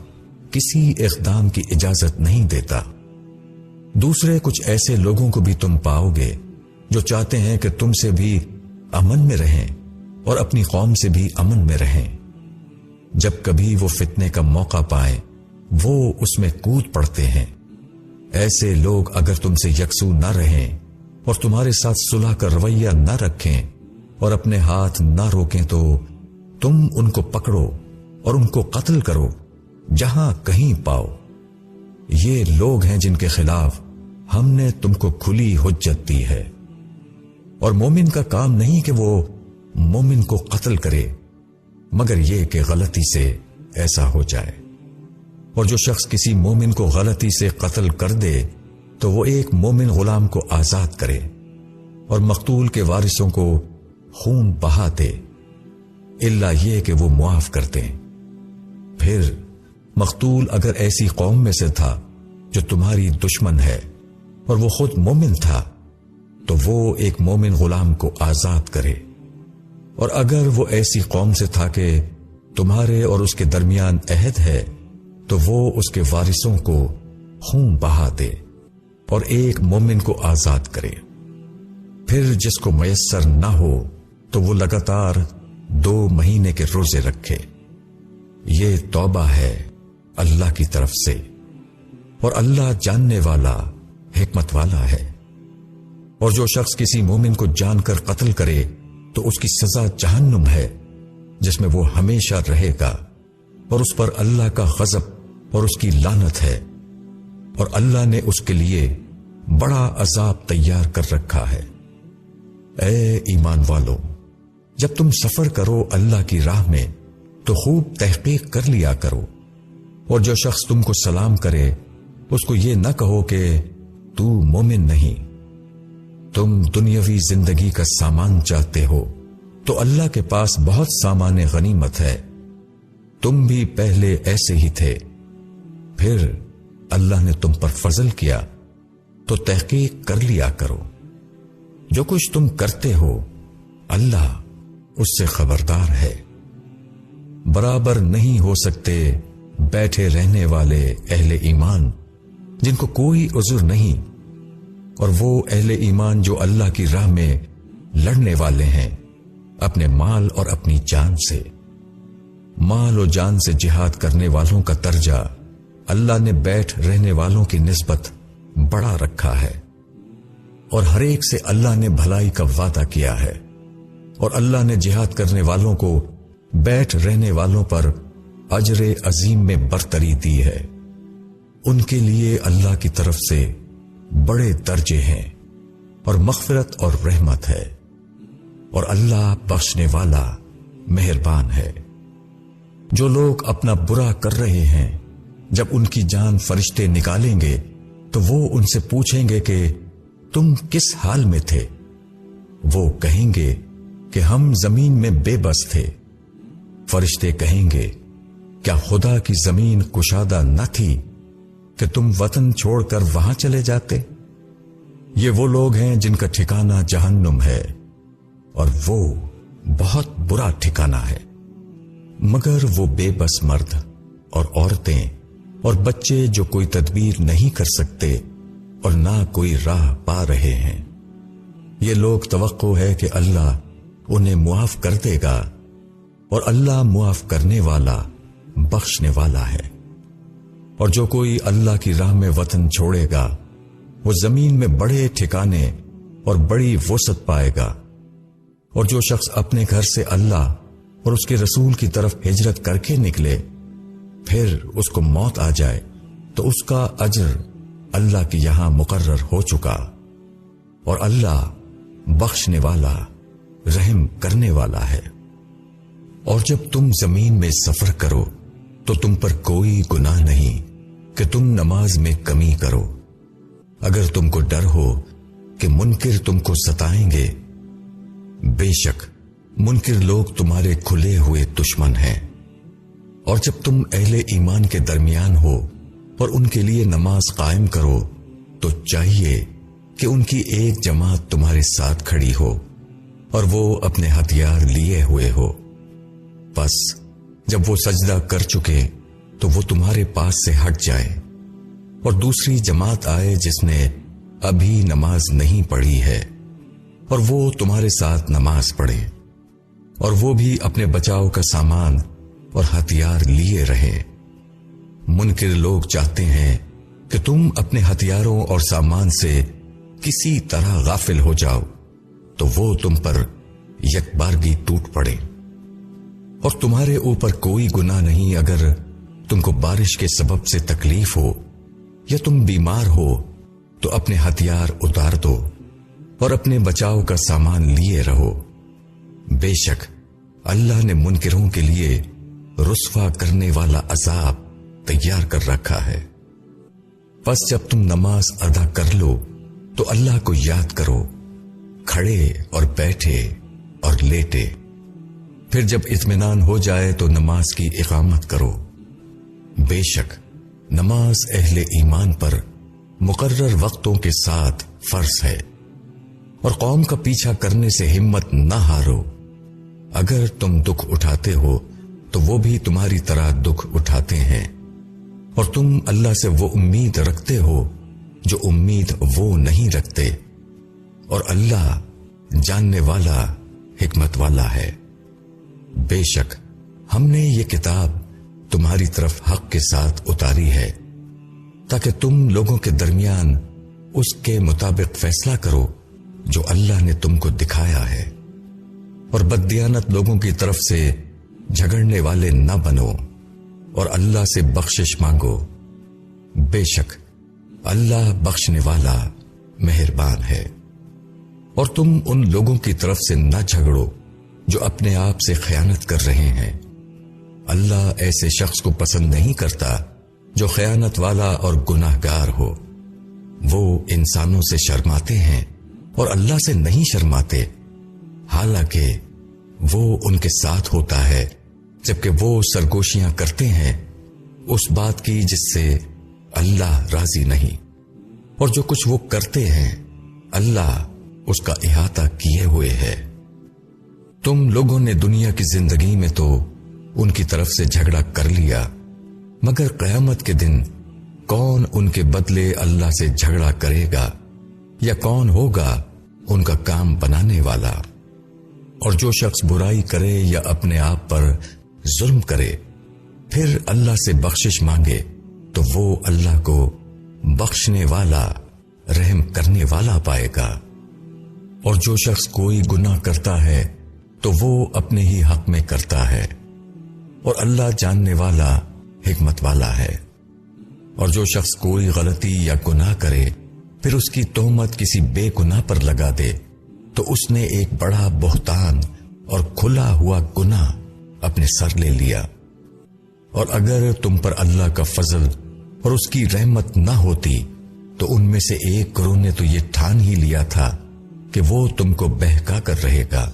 کسی اقدام کی اجازت نہیں دیتا۔ دوسرے کچھ ایسے لوگوں کو بھی تم پاؤ گے جو چاہتے ہیں کہ تم سے بھی امن میں رہیں اور اپنی قوم سے بھی امن میں رہیں۔ جب کبھی وہ فتنے کا موقع پائیں وہ اس میں کود پڑتے ہیں۔ ایسے لوگ اگر تم سے یکسو نہ رہیں اور تمہارے ساتھ صلح کا رویہ نہ رکھیں اور اپنے ہاتھ نہ روکیں تو تم ان کو پکڑو اور ان کو قتل کرو جہاں کہیں پاؤ۔ یہ لوگ ہیں جن کے خلاف ہم نے تم کو کھلی حجت دی ہے، اور مومن کا کام نہیں کہ وہ مومن کو قتل کرے مگر یہ کہ غلطی سے ایسا ہو جائے۔ اور جو شخص کسی مومن کو غلطی سے قتل کر دے تو وہ ایک مومن غلام کو آزاد کرے اور مقتول کے وارثوں کو خون بہا دے، الا یہ کہ وہ معاف کر دیں۔ پھر مقتول اگر ایسی قوم میں سے تھا جو تمہاری دشمن ہے اور وہ خود مومن تھا تو وہ ایک مومن غلام کو آزاد کرے، اور اگر وہ ایسی قوم سے تھا کہ تمہارے اور اس کے درمیان عہد ہے تو وہ اس کے وارثوں کو خون بہا دے اور ایک مومن کو آزاد کرے۔ پھر جس کو میسر نہ ہو تو وہ لگاتار 2 مہینے کے روزے رکھے۔ یہ توبہ ہے اللہ کی طرف سے، اور اللہ جاننے والا حکمت والا ہے۔ اور جو شخص کسی مومن کو جان کر قتل کرے تو اس کی سزا جہنم ہے جس میں وہ ہمیشہ رہے گا، اور اس پر اللہ کا غضب اور اس کی لعنت ہے، اور اللہ نے اس کے لیے بڑا عذاب تیار کر رکھا ہے۔ اے ایمان والو، جب تم سفر کرو اللہ کی راہ میں تو خوب تحقیق کر لیا کرو، اور جو شخص تم کو سلام کرے اس کو یہ نہ کہو کہ تو مومن نہیں، تم دنیاوی زندگی کا سامان چاہتے ہو تو اللہ کے پاس بہت سامان غنیمت ہے. تم بھی پہلے ایسے ہی تھے، پھر اللہ نے تم پر فضل کیا تو تحقیق کر لیا کرو. جو کچھ تم کرتے ہو اللہ اس سے خبردار ہے. برابر نہیں ہو سکتے بیٹھے رہنے والے اہل ایمان جن کو کوئی عذر نہیں، اور وہ اہل ایمان جو اللہ کی راہ میں لڑنے والے ہیں اپنے مال اور اپنی جان سے. مال و جان سے جہاد کرنے والوں کا درجہ اللہ نے بیٹھ رہنے والوں کی نسبت بڑا رکھا ہے، اور ہر ایک سے اللہ نے بھلائی کا وعدہ کیا ہے، اور اللہ نے جہاد کرنے والوں کو بیٹھ رہنے والوں پر اجر عظیم میں برتری دی ہے. ان کے لیے اللہ کی طرف سے بڑے درجے ہیں اور مغفرت اور رحمت ہے، اور اللہ بخشنے والا مہربان ہے. جو لوگ اپنا برا کر رہے ہیں جب ان کی جان فرشتے نکالیں گے تو وہ ان سے پوچھیں گے کہ تم کس حال میں تھے؟ وہ کہیں گے کہ ہم زمین میں بے بس تھے. فرشتے کہیں گے کیا خدا کی زمین کشادہ نہ تھی کہ تم وطن چھوڑ کر وہاں چلے جاتے؟ یہ وہ لوگ ہیں جن کا ٹھکانہ جہنم ہے، اور وہ بہت برا ٹھکانہ ہے. مگر وہ بے بس مرد اور عورتیں اور بچے جو کوئی تدبیر نہیں کر سکتے اور نہ کوئی راہ پا رہے ہیں، یہ لوگ توقع ہے کہ اللہ انہیں معاف کر دے گا، اور اللہ معاف کرنے والا بخشنے والا ہے. اور جو کوئی اللہ کی راہ میں وطن چھوڑے گا وہ زمین میں بڑے ٹھکانے اور بڑی وسعت پائے گا. اور جو شخص اپنے گھر سے اللہ اور اس کے رسول کی طرف ہجرت کر کے نکلے پھر اس کو موت آ جائے تو اس کا اجر اللہ کے یہاں مقرر ہو چکا، اور اللہ بخشنے والا رحم کرنے والا ہے. اور جب تم زمین میں سفر کرو تو تم پر کوئی گناہ نہیں کہ تم نماز میں کمی کرو، اگر تم کو ڈر ہو کہ منکر تم کو ستائیں گے. بے شک منکر لوگ تمہارے کھلے ہوئے دشمن ہیں. اور جب تم اہل ایمان کے درمیان ہو اور ان کے لیے نماز قائم کرو تو چاہیے کہ ان کی ایک جماعت تمہارے ساتھ کھڑی ہو اور وہ اپنے ہتھیار لیے ہوئے ہو. بس جب وہ سجدہ کر چکے تو وہ تمہارے پاس سے ہٹ جائے، اور دوسری جماعت آئے جس نے ابھی نماز نہیں پڑھی ہے اور وہ تمہارے ساتھ نماز پڑھے، اور وہ بھی اپنے بچاؤ کا سامان اور ہتھیار لیے رہے. منکر لوگ چاہتے ہیں کہ تم اپنے ہتھیاروں اور سامان سے کسی طرح غافل ہو جاؤ تو وہ تم پر یکبارگی ٹوٹ پڑے. اور تمہارے اوپر کوئی گناہ نہیں اگر تم کو بارش کے سبب سے تکلیف ہو یا تم بیمار ہو تو اپنے ہتھیار اتار دو اور اپنے بچاؤ کا سامان لیے رہو. بے شک اللہ نے منکروں کے لیے رسوا کرنے والا عذاب تیار کر رکھا ہے. پس جب تم نماز ادا کر لو تو اللہ کو یاد کرو، کھڑے اور بیٹھے اور لیٹے. پھر جب اطمینان ہو جائے تو نماز کی اقامت کرو. بے شک نماز اہل ایمان پر مقرر وقتوں کے ساتھ فرض ہے. اور قوم کا پیچھا کرنے سے ہمت نہ ہارو. اگر تم دکھ اٹھاتے ہو تو وہ بھی تمہاری طرح دکھ اٹھاتے ہیں، اور تم اللہ سے وہ امید رکھتے ہو جو امید وہ نہیں رکھتے، اور اللہ جاننے والا حکمت والا ہے. بے شک ہم نے یہ کتاب تمہاری طرف حق کے ساتھ اتاری ہے تاکہ تم لوگوں کے درمیان اس کے مطابق فیصلہ کرو جو اللہ نے تم کو دکھایا ہے، اور بددیانت لوگوں کی طرف سے جھگڑنے والے نہ بنو، اور اللہ سے بخشش مانگو. بے شک اللہ بخشنے والا مہربان ہے. اور تم ان لوگوں کی طرف سے نہ جھگڑو جو اپنے آپ سے خیانت کر رہے ہیں. اللہ ایسے شخص کو پسند نہیں کرتا جو خیانت والا اور گناہگار ہو. وہ انسانوں سے شرماتے ہیں اور اللہ سے نہیں شرماتے، حالانکہ وہ ان کے ساتھ ہوتا ہے جبکہ وہ سرگوشیاں کرتے ہیں اس بات کی جس سے اللہ راضی نہیں، اور جو کچھ وہ کرتے ہیں اللہ اس کا احاطہ کیے ہوئے ہے۔ تم لوگوں نے دنیا کی زندگی میں تو ان کی طرف سے جھگڑا کر لیا، مگر قیامت کے دن کون ان کے بدلے اللہ سے جھگڑا کرے گا، یا کون ہوگا ان کا کام بنانے والا؟ اور جو شخص برائی کرے یا اپنے آپ پر ظلم کرے پھر اللہ سے بخشش مانگے تو وہ اللہ کو بخشنے والا، رحم کرنے والا پائے گا۔ اور جو شخص کوئی گناہ کرتا ہے تو وہ اپنے ہی حق میں کرتا ہے، اور اللہ جاننے والا، حکمت والا ہے۔ اور جو شخص کوئی غلطی یا گناہ کرے پھر اس کی تہمت کسی بے گناہ پر لگا دے تو اس نے ایک بڑا بہتان اور کھلا ہوا گناہ اپنے سر لے لیا۔ اور اگر تم پر اللہ کا فضل اور اس کی رحمت نہ ہوتی تو ان میں سے ایک گروہ نے تو یہ ٹھان ہی لیا تھا کہ وہ تم کو بہکا کر رہے گا،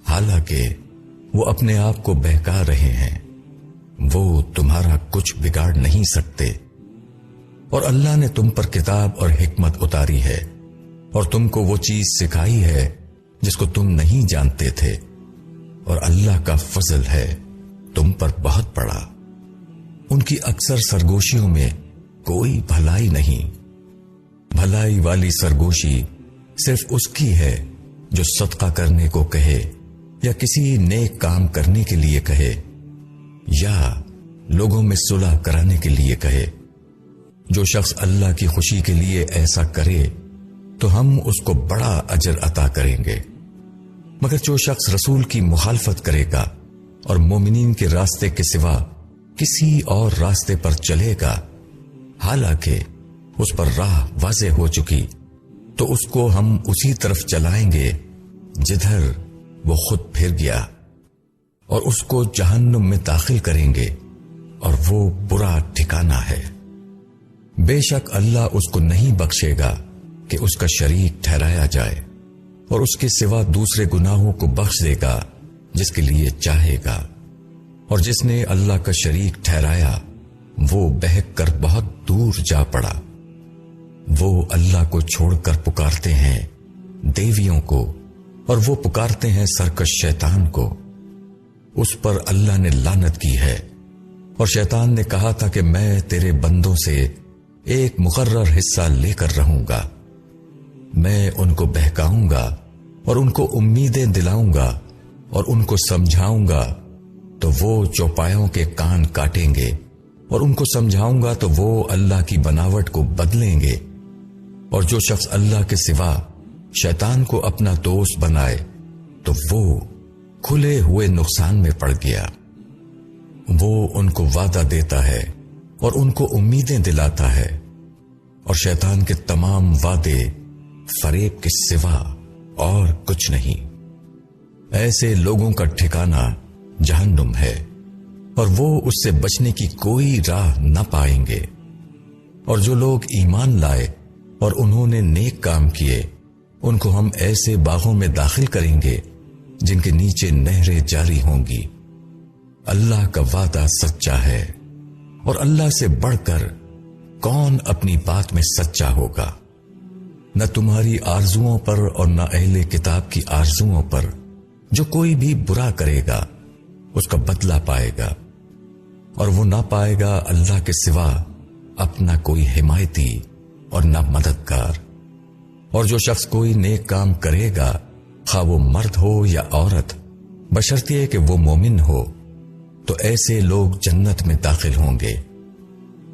حالانکہ وہ اپنے آپ کو بہکا رہے ہیں، وہ تمہارا کچھ بگاڑ نہیں سکتے۔ اور اللہ نے تم پر کتاب اور حکمت اتاری ہے، اور تم کو وہ چیز سکھائی ہے جس کو تم نہیں جانتے تھے، اور اللہ کا فضل ہے تم پر بہت بڑا۔ ان کی اکثر سرگوشیوں میں کوئی بھلائی نہیں، بھلائی والی سرگوشی صرف اس کی ہے جو صدقہ کرنے کو کہے یا کسی نیک کام کرنے کے لیے کہے یا لوگوں میں صلح کرانے کے لیے کہے۔ جو شخص اللہ کی خوشی کے لیے ایسا کرے تو ہم اس کو بڑا اجر عطا کریں گے، مگر جو شخص رسول کی مخالفت کرے گا اور مومنین کے راستے کے سوا کسی اور راستے پر چلے گا، حالانکہ اس پر راہ واضح ہو چکی، تو اس کو ہم اسی طرف چلائیں گے جدھر وہ خود پھر گیا، اور اس کو جہنم میں داخل کریں گے، اور وہ برا ٹھکانہ ہے۔ بے شک اللہ اس کو نہیں بخشے گا کہ اس کا شریک ٹھہرایا جائے، اور اس کے سوا دوسرے گناہوں کو بخش دے گا جس کے لیے چاہے گا، اور جس نے اللہ کا شریک ٹھہرایا وہ بہک کر بہت دور جا پڑا۔ وہ اللہ کو چھوڑ کر پکارتے ہیں دیویوں کو، اور وہ پکارتے ہیں سرکش شیطان کو، اس پر اللہ نے لعنت کی ہے۔ اور شیطان نے کہا تھا کہ میں تیرے بندوں سے ایک مقرر حصہ لے کر رہوں گا، میں ان کو بہکاؤں گا اور ان کو امیدیں دلاؤں گا اور ان کو سمجھاؤں گا تو وہ چوپایوں کے کان کاٹیں گے، اور ان کو سمجھاؤں گا تو وہ اللہ کی بناوٹ کو بدلیں گے۔ اور جو شخص اللہ کے سوا شیطان کو اپنا دوست بنائے تو وہ کھلے ہوئے نقصان میں پڑ گیا۔ وہ ان کو وعدہ دیتا ہے اور ان کو امیدیں دلاتا ہے، اور شیطان کے تمام وعدے فریب کے سوا اور کچھ نہیں۔ ایسے لوگوں کا ٹھکانہ جہنم ہے، اور وہ اس سے بچنے کی کوئی راہ نہ پائیں گے۔ اور جو لوگ ایمان لائے اور انہوں نے نیک کام کیے ان کو ہم ایسے باغوں میں داخل کریں گے جن کے نیچے نہریں جاری ہوں گی۔ اللہ کا وعدہ سچا ہے، اور اللہ سے بڑھ کر کون اپنی بات میں سچا ہوگا؟ نہ تمہاری آرزوؤں پر اور نہ اہل کتاب کی آرزوؤں پر جو کوئی بھی برا کرے گا اس کا بدلہ پائے گا، اور وہ نہ پائے گا اللہ کے سوا اپنا کوئی حمایتی اور نہ مددگار۔ اور جو شخص کوئی نیک کام کرے گا، خواہ وہ مرد ہو یا عورت، بشرطیہ کہ وہ مومن ہو، تو ایسے لوگ جنت میں داخل ہوں گے،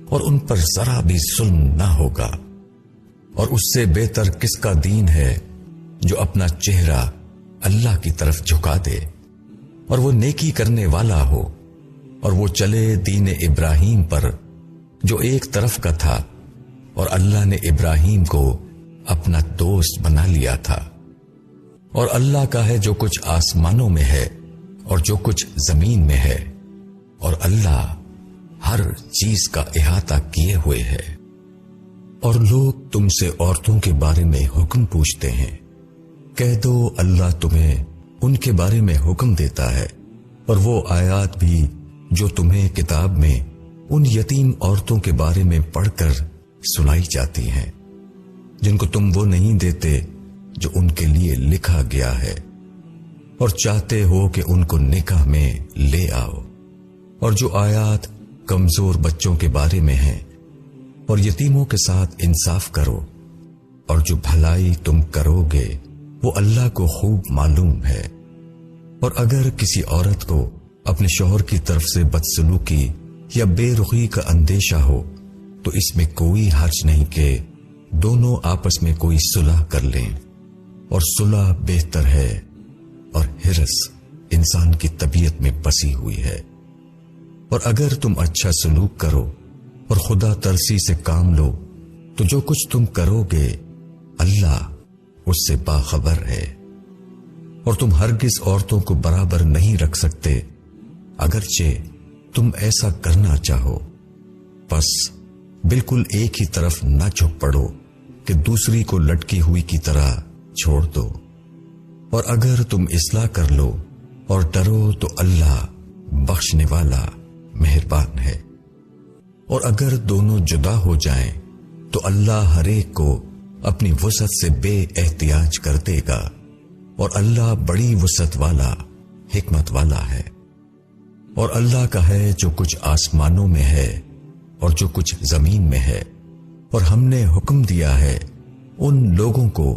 اور ان پر ذرا بھی ظلم نہ ہوگا۔ اور اس سے بہتر کس کا دین ہے جو اپنا چہرہ اللہ کی طرف جھکا دے، اور وہ نیکی کرنے والا ہو، اور وہ چلے دین ابراہیم پر جو ایک طرف کا تھا، اور اللہ نے ابراہیم کو اپنا دوست بنا لیا تھا۔ اور اللہ کا ہے جو کچھ آسمانوں میں ہے اور جو کچھ زمین میں ہے، اور اللہ ہر چیز کا احاطہ کیے ہوئے ہے۔ اور لوگ تم سے عورتوں کے بارے میں حکم پوچھتے ہیں، کہہ دو اللہ تمہیں ان کے بارے میں حکم دیتا ہے، اور وہ آیات بھی جو تمہیں کتاب میں ان یتیم عورتوں کے بارے میں پڑھ کر سنائی جاتی ہیں جن کو تم وہ نہیں دیتے جو ان کے لیے لکھا گیا ہے، اور چاہتے ہو کہ ان کو نکاح میں لے آؤ، اور جو آیات کمزور بچوں کے بارے میں ہیں، اور یتیموں کے ساتھ انصاف کرو، اور جو بھلائی تم کرو گے وہ اللہ کو خوب معلوم ہے۔ اور اگر کسی عورت کو اپنے شوہر کی طرف سے بدسلوکی یا بے رخی کا اندیشہ ہو تو اس میں کوئی حرج نہیں کہ دونوں آپس میں کوئی صلح کر لیں، اور صلح بہتر ہے، اور حرص انسان کی طبیعت میں بسی ہوئی ہے۔ اور اگر تم اچھا سلوک کرو اور خدا ترسی سے کام لو تو جو کچھ تم کرو گے اللہ اس سے باخبر ہے۔ اور تم ہرگز عورتوں کو برابر نہیں رکھ سکتے اگرچہ تم ایسا کرنا چاہو، بس بالکل ایک ہی طرف نہ جھک پڑو کہ دوسری کو لٹکی ہوئی کی طرح چھوڑ دو۔ اور اگر تم اصلاح کر لو اور ڈرو تو اللہ بخشنے والا مہربان ہے۔ اور اگر دونوں جدا ہو جائیں تو اللہ ہر ایک کو اپنی وسعت سے بے احتیاج کر دے گا، اور اللہ بڑی وسعت والا حکمت والا ہے۔ اور اللہ کا ہے جو کچھ آسمانوں میں ہے اور جو کچھ زمین میں ہے، اور ہم نے حکم دیا ہے ان لوگوں کو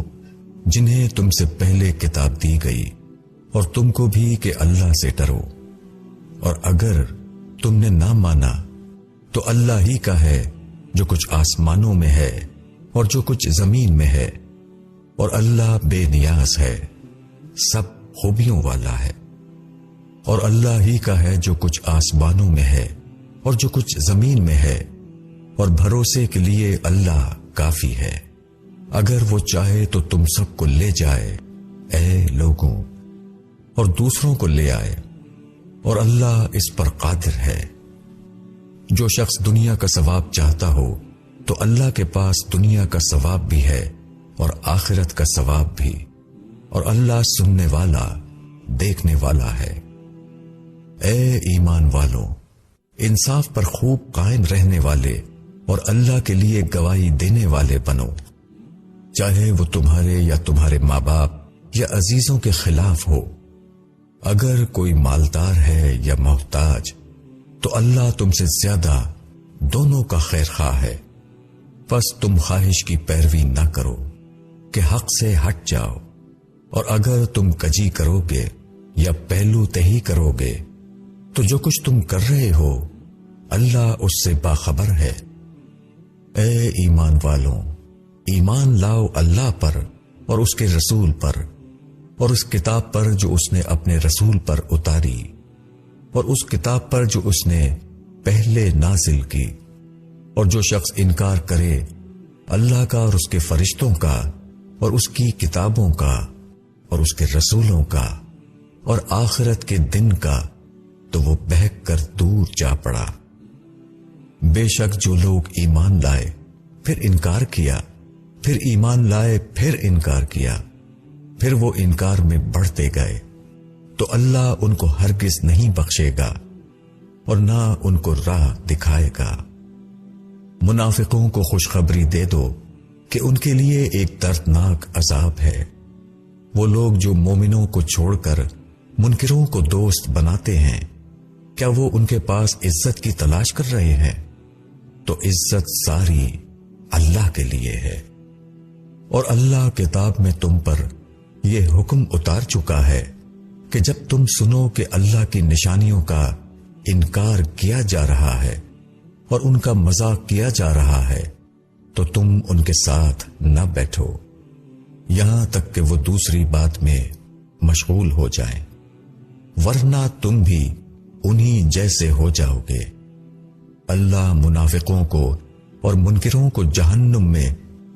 جنہیں تم سے پہلے کتاب دی گئی اور تم کو بھی کہ اللہ سے ڈرو، اور اگر تم نے نہ مانا تو اللہ ہی کا ہے جو کچھ آسمانوں میں ہے اور جو کچھ زمین میں ہے، اور اللہ بے نیاز ہے، سب خوبیوں والا ہے۔ اور اللہ ہی کا ہے جو کچھ آسمانوں میں ہے اور جو کچھ زمین میں ہے، اور بھروسے کے لیے اللہ کافی ہے۔ اگر وہ چاہے تو تم سب کو لے جائے اے لوگوں، اور دوسروں کو لے آئے، اور اللہ اس پر قادر ہے۔ جو شخص دنیا کا ثواب چاہتا ہو تو اللہ کے پاس دنیا کا ثواب بھی ہے اور آخرت کا ثواب بھی، اور اللہ سننے والا دیکھنے والا ہے۔ اے ایمان والوں، انصاف پر خوب قائم رہنے والے اور اللہ کے لیے گواہی دینے والے بنو، چاہے وہ تمہارے یا تمہارے ماں باپ یا عزیزوں کے خلاف ہو۔ اگر کوئی مالدار ہے یا محتاج تو اللہ تم سے زیادہ دونوں کا خیر خواہ ہے، پس تم خواہش کی پیروی نہ کرو کہ حق سے ہٹ جاؤ، اور اگر تم کجی کرو گے یا پہلو تہی کرو گے تو جو کچھ تم کر رہے ہو اللہ اس سے باخبر ہے۔ اے ایمان والوں، ایمان لاؤ اللہ پر اور اس کے رسول پر اور اس کتاب پر جو اس نے اپنے رسول پر اتاری، اور اس کتاب پر جو اس نے پہلے نازل کی۔ اور جو شخص انکار کرے اللہ کا اور اس کے فرشتوں کا اور اس کی کتابوں کا اور اس کے رسولوں کا اور آخرت کے دن کا تو وہ بہک کر دور جا پڑا۔ بے شک جو لوگ ایمان لائے پھر انکار کیا، پھر ایمان لائے پھر انکار کیا، پھر وہ انکار میں بڑھتے گئے تو اللہ ان کو ہرگز نہیں بخشے گا اور نہ ان کو راہ دکھائے گا۔ منافقوں کو خوشخبری دے دو کہ ان کے لیے ایک دردناک عذاب ہے۔ وہ لوگ جو مومنوں کو چھوڑ کر منکروں کو دوست بناتے ہیں، کیا وہ ان کے پاس عزت کی تلاش کر رہے ہیں؟ تو عزت ساری اللہ کے لیے ہے۔ اور اللہ کتاب میں تم پر یہ حکم اتار چکا ہے کہ جب تم سنو کہ اللہ کی نشانیوں کا انکار کیا جا رہا ہے اور ان کا مذاق کیا جا رہا ہے تو تم ان کے ساتھ نہ بیٹھو یہاں تک کہ وہ دوسری بات میں مشغول ہو جائیں، ورنہ تم بھی انہی جیسے ہو جاؤ گے۔ اللہ منافقوں کو اور منکروں کو جہنم میں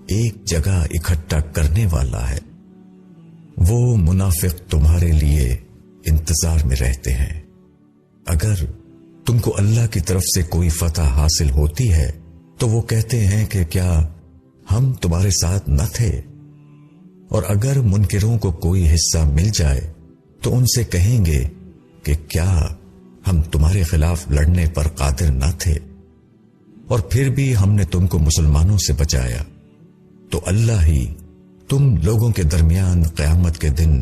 ایک جگہ اکٹھا کرنے والا ہے۔ وہ منافق تمہارے لیے انتظار میں رہتے ہیں۔ اگر تم کو اللہ کی طرف سے کوئی فتح حاصل ہوتی ہے تو وہ کہتے ہیں کہ کیا ہم تمہارے ساتھ نہ تھے؟ اور اگر منکروں کو کوئی حصہ مل جائے تو ان سے کہیں گے کہ کیا ہم تمہارے خلاف لڑنے پر قادر نہ تھے؟ اور پھر بھی ہم نے تم کو مسلمانوں سے بچایا، تو اللہ ہی تم لوگوں کے درمیان قیامت کے دن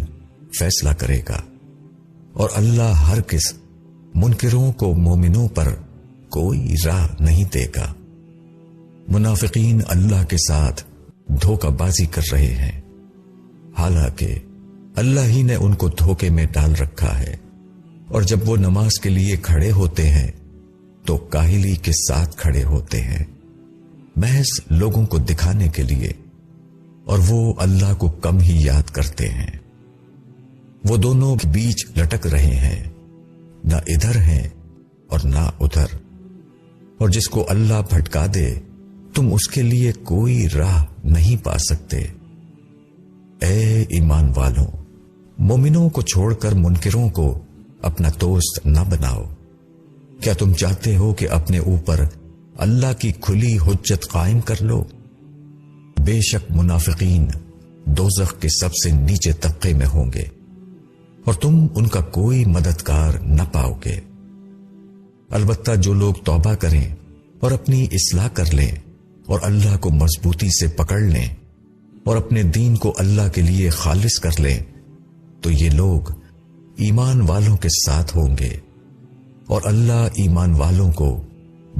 فیصلہ کرے گا، اور اللہ ہر کس منکروں کو مومنوں پر کوئی راہ نہیں دے گا۔ منافقین اللہ کے ساتھ دھوکہ بازی کر رہے ہیں، حالانکہ اللہ ہی نے ان کو دھوکے میں ڈال رکھا ہے، اور جب وہ نماز کے لیے کھڑے ہوتے ہیں تو کاہلی کے ساتھ کھڑے ہوتے ہیں، محض لوگوں کو دکھانے کے لیے، اور وہ اللہ کو کم ہی یاد کرتے ہیں۔ وہ دونوں کے بیچ لٹک رہے ہیں، نہ ادھر ہیں اور نہ ادھر، اور جس کو اللہ بھٹکا دے تم اس کے لیے کوئی راہ نہیں پا سکتے۔ اے ایمان والوں، مومنوں کو چھوڑ کر منکروں کو اپنا دوست نہ بناؤ۔ کیا تم چاہتے ہو کہ اپنے اوپر اللہ کی کھلی حجت قائم کر لو؟ بے شک منافقین دوزخ کے سب سے نیچے طبقے میں ہوں گے، اور تم ان کا کوئی مددگار نہ پاؤ گے۔ البتہ جو لوگ توبہ کریں اور اپنی اصلاح کر لیں اور اللہ کو مضبوطی سے پکڑ لیں اور اپنے دین کو اللہ کے لیے خالص کر لیں تو یہ لوگ ایمان والوں کے ساتھ ہوں گے، اور اللہ ایمان والوں کو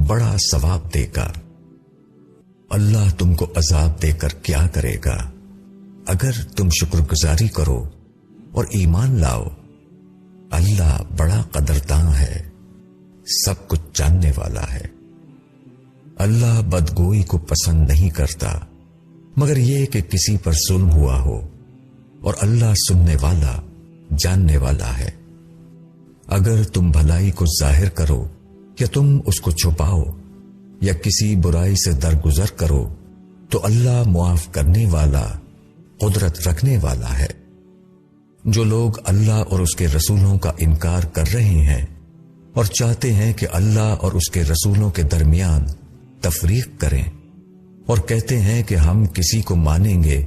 بڑا ثواب دے گا۔ اللہ تم کو عذاب دے کر کیا کرے گا اگر تم شکر گزاری کرو اور ایمان لاؤ۔ اللہ بڑا قدرداں ہے، سب کچھ جاننے والا ہے۔ اللہ بدگوئی کو پسند نہیں کرتا مگر یہ کہ کسی پر ظلم ہوا ہو، اور اللہ سننے والا جاننے والا ہے۔ اگر تم بھلائی کو ظاہر کرو یا تم اس کو چھپاؤ یا کسی برائی سے درگزر کرو تو اللہ معاف کرنے والا، قدرت رکھنے والا ہے۔ جو لوگ اللہ اور اس کے رسولوں کا انکار کر رہے ہیں اور چاہتے ہیں کہ اللہ اور اس کے رسولوں کے درمیان تفریق کریں، اور کہتے ہیں کہ ہم کسی کو مانیں گے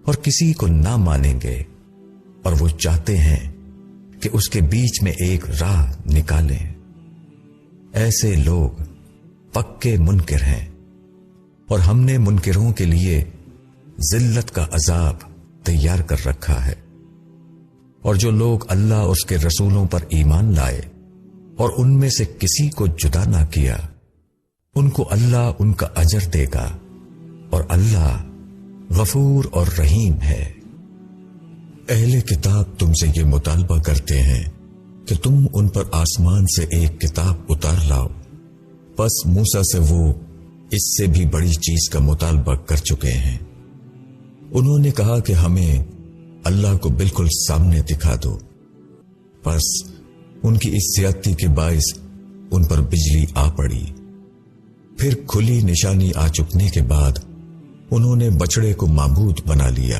اور کسی کو نہ مانیں گے، اور وہ چاہتے ہیں کہ اس کے بیچ میں ایک راہ نکالیں، ایسے لوگ پکے منکر ہیں، اور ہم نے منکروں کے لیے ذلت کا عذاب تیار کر رکھا ہے۔ اور جو لوگ اللہ اور اس کے رسولوں پر ایمان لائے اور ان میں سے کسی کو جدا نہ کیا، ان کو اللہ ان کا اجر دے گا، اور اللہ غفور اور رحیم ہے۔ اہل کتاب تم سے یہ مطالبہ کرتے ہیں کہ تم ان پر آسمان سے ایک کتاب اتار لاؤ، پس موسیٰ سے وہ اس سے بھی بڑی چیز کا مطالبہ کر چکے ہیں۔ انہوں نے کہا کہ ہمیں اللہ کو بالکل سامنے دکھا دو، پس ان کی اس زیادتی کے باعث ان پر بجلی آ پڑی۔ پھر کھلی نشانی آ چکنے کے بعد انہوں نے بچڑے کو معبود بنا لیا۔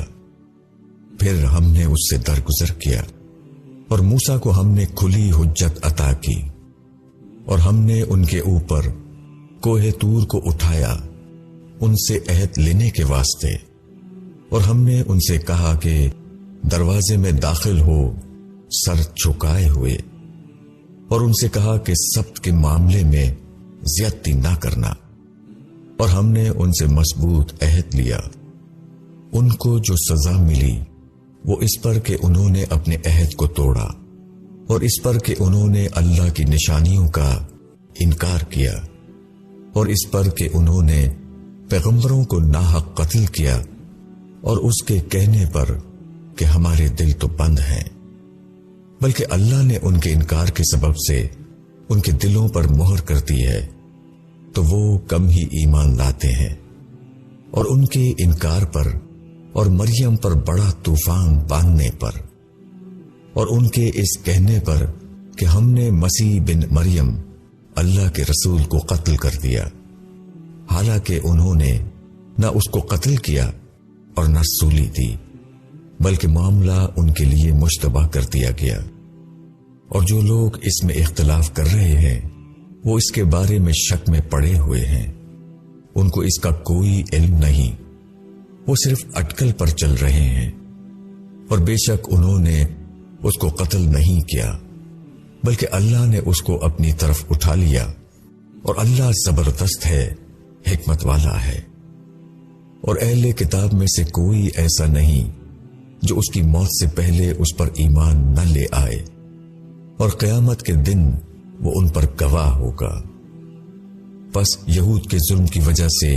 پھر ہم نے اس سے درگزر کیا، اور موسیٰ کو ہم نے کھلی حجت عطا کی، اور ہم نے ان کے اوپر کوہ طور کو اٹھایا ان سے عہد لینے کے واسطے، اور ہم نے ان سے کہا کہ دروازے میں داخل ہو سر جھکائے ہوئے، اور ان سے کہا کہ سبت کے معاملے میں زیادتی نہ کرنا، اور ہم نے ان سے مضبوط عہد لیا۔ ان کو جو سزا ملی وہ اس پر کہ انہوں نے اپنے عہد کو توڑا، اور اس پر کہ انہوں نے اللہ کی نشانیوں کا انکار کیا، اور اس پر کہ انہوں نے پیغمبروں کو ناحق قتل کیا، اور اس کے کہنے پر کہ ہمارے دل تو بند ہیں، بلکہ اللہ نے ان کے انکار کے سبب سے ان کے دلوں پر مہر کر دی ہے، تو وہ کم ہی ایمان لاتے ہیں۔ اور ان کے انکار پر اور مریم پر بڑا طوفان باندھنے پر، اور ان کے اس کہنے پر کہ ہم نے مسیح بن مریم اللہ کے رسول کو قتل کر دیا، حالانکہ انہوں نے نہ اس کو قتل کیا اور نہ سولی دی، بلکہ معاملہ ان کے لیے مشتبہ کر دیا گیا۔ اور جو لوگ اس میں اختلاف کر رہے ہیں وہ اس کے بارے میں شک میں پڑے ہوئے ہیں، ان کو اس کا کوئی علم نہیں وہ صرف اٹکل پر چل رہے ہیں، اور بے شک انہوں نے اس کو قتل نہیں کیا، بلکہ اللہ نے اس کو اپنی طرف اٹھا لیا، اور اللہ زبردست ہے، حکمت والا ہے۔ اور اہل کتاب میں سے کوئی ایسا نہیں جو اس کی موت سے پہلے اس پر ایمان نہ لے آئے، اور قیامت کے دن وہ ان پر گواہ ہوگا۔ پس یہود کے ظلم کی وجہ سے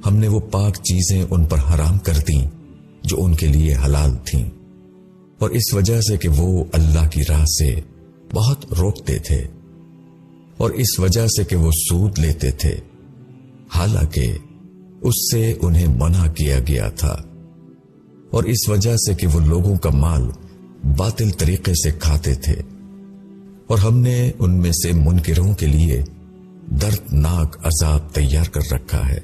ہم نے وہ پاک چیزیں ان پر حرام کر دیں جو ان کے لیے حلال تھیں، اور اس وجہ سے کہ وہ اللہ کی راہ سے بہت روکتے تھے، اور اس وجہ سے کہ وہ سود لیتے تھے، حالانکہ اس سے انہیں منع کیا گیا تھا، اور اس وجہ سے کہ وہ لوگوں کا مال باطل طریقے سے کھاتے تھے، اور ہم نے ان میں سے منکروں کے لیے دردناک عذاب تیار کر رکھا ہے۔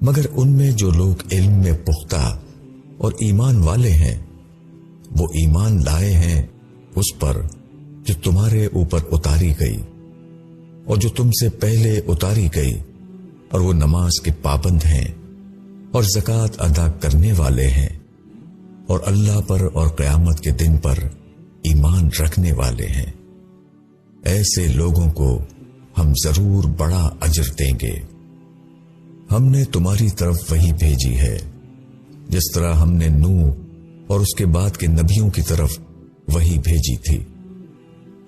مگر ان میں جو لوگ علم میں پختہ اور ایمان والے ہیں، وہ ایمان لائے ہیں اس پر جو تمہارے اوپر اتاری گئی اور جو تم سے پہلے اتاری گئی، اور وہ نماز کے پابند ہیں اور زکوٰۃ ادا کرنے والے ہیں، اور اللہ پر اور قیامت کے دن پر ایمان رکھنے والے ہیں۔ ایسے لوگوں کو ہم ضرور بڑا اجر دیں گے۔ ہم نے تمہاری طرف وحی بھیجی ہے جس طرح ہم نے نوح اور اس کے بعد کے نبیوں کی طرف وحی بھیجی تھی،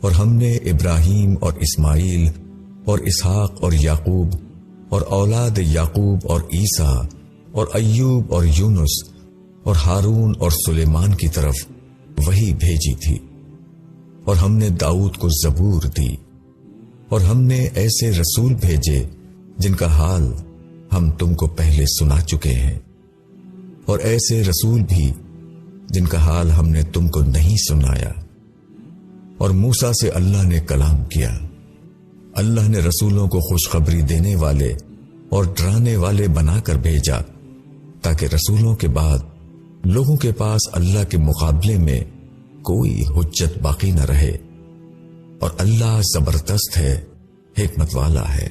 اور ہم نے ابراہیم اور اسماعیل اور اسحاق اور یعقوب اور اولاد یعقوب اور عیسیٰ اور ایوب اور یونس اور ہارون اور سلیمان کی طرف وحی بھیجی تھی، اور ہم نے داؤد کو زبور دی، اور ہم نے ایسے رسول بھیجے جن کا حال ہم تم کو پہلے سنا چکے ہیں، اور ایسے رسول بھی جن کا حال ہم نے تم کو نہیں سنایا۔ اور موسیٰ سے اللہ نے کلام کیا۔ اللہ نے رسولوں کو خوشخبری دینے والے اور ڈرانے والے بنا کر بھیجا، تاکہ رسولوں کے بعد لوگوں کے پاس اللہ کے مقابلے میں کوئی حجت باقی نہ رہے، اور اللہ زبردست ہے، حکمت والا ہے۔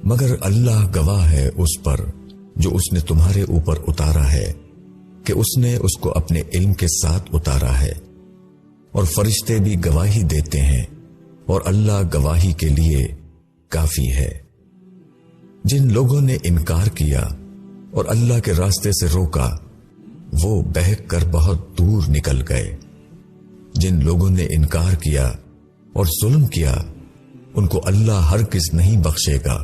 مگر اللہ گواہ ہے اس پر جو اس نے تمہارے اوپر اتارا ہے کہ اس نے اس کو اپنے علم کے ساتھ اتارا ہے، اور فرشتے بھی گواہی دیتے ہیں، اور اللہ گواہی کے لیے کافی ہے۔ جن لوگوں نے انکار کیا اور اللہ کے راستے سے روکا، وہ بہک کر بہت دور نکل گئے۔ جن لوگوں نے انکار کیا اور ظلم کیا، ان کو اللہ ہرگز نہیں بخشے گا،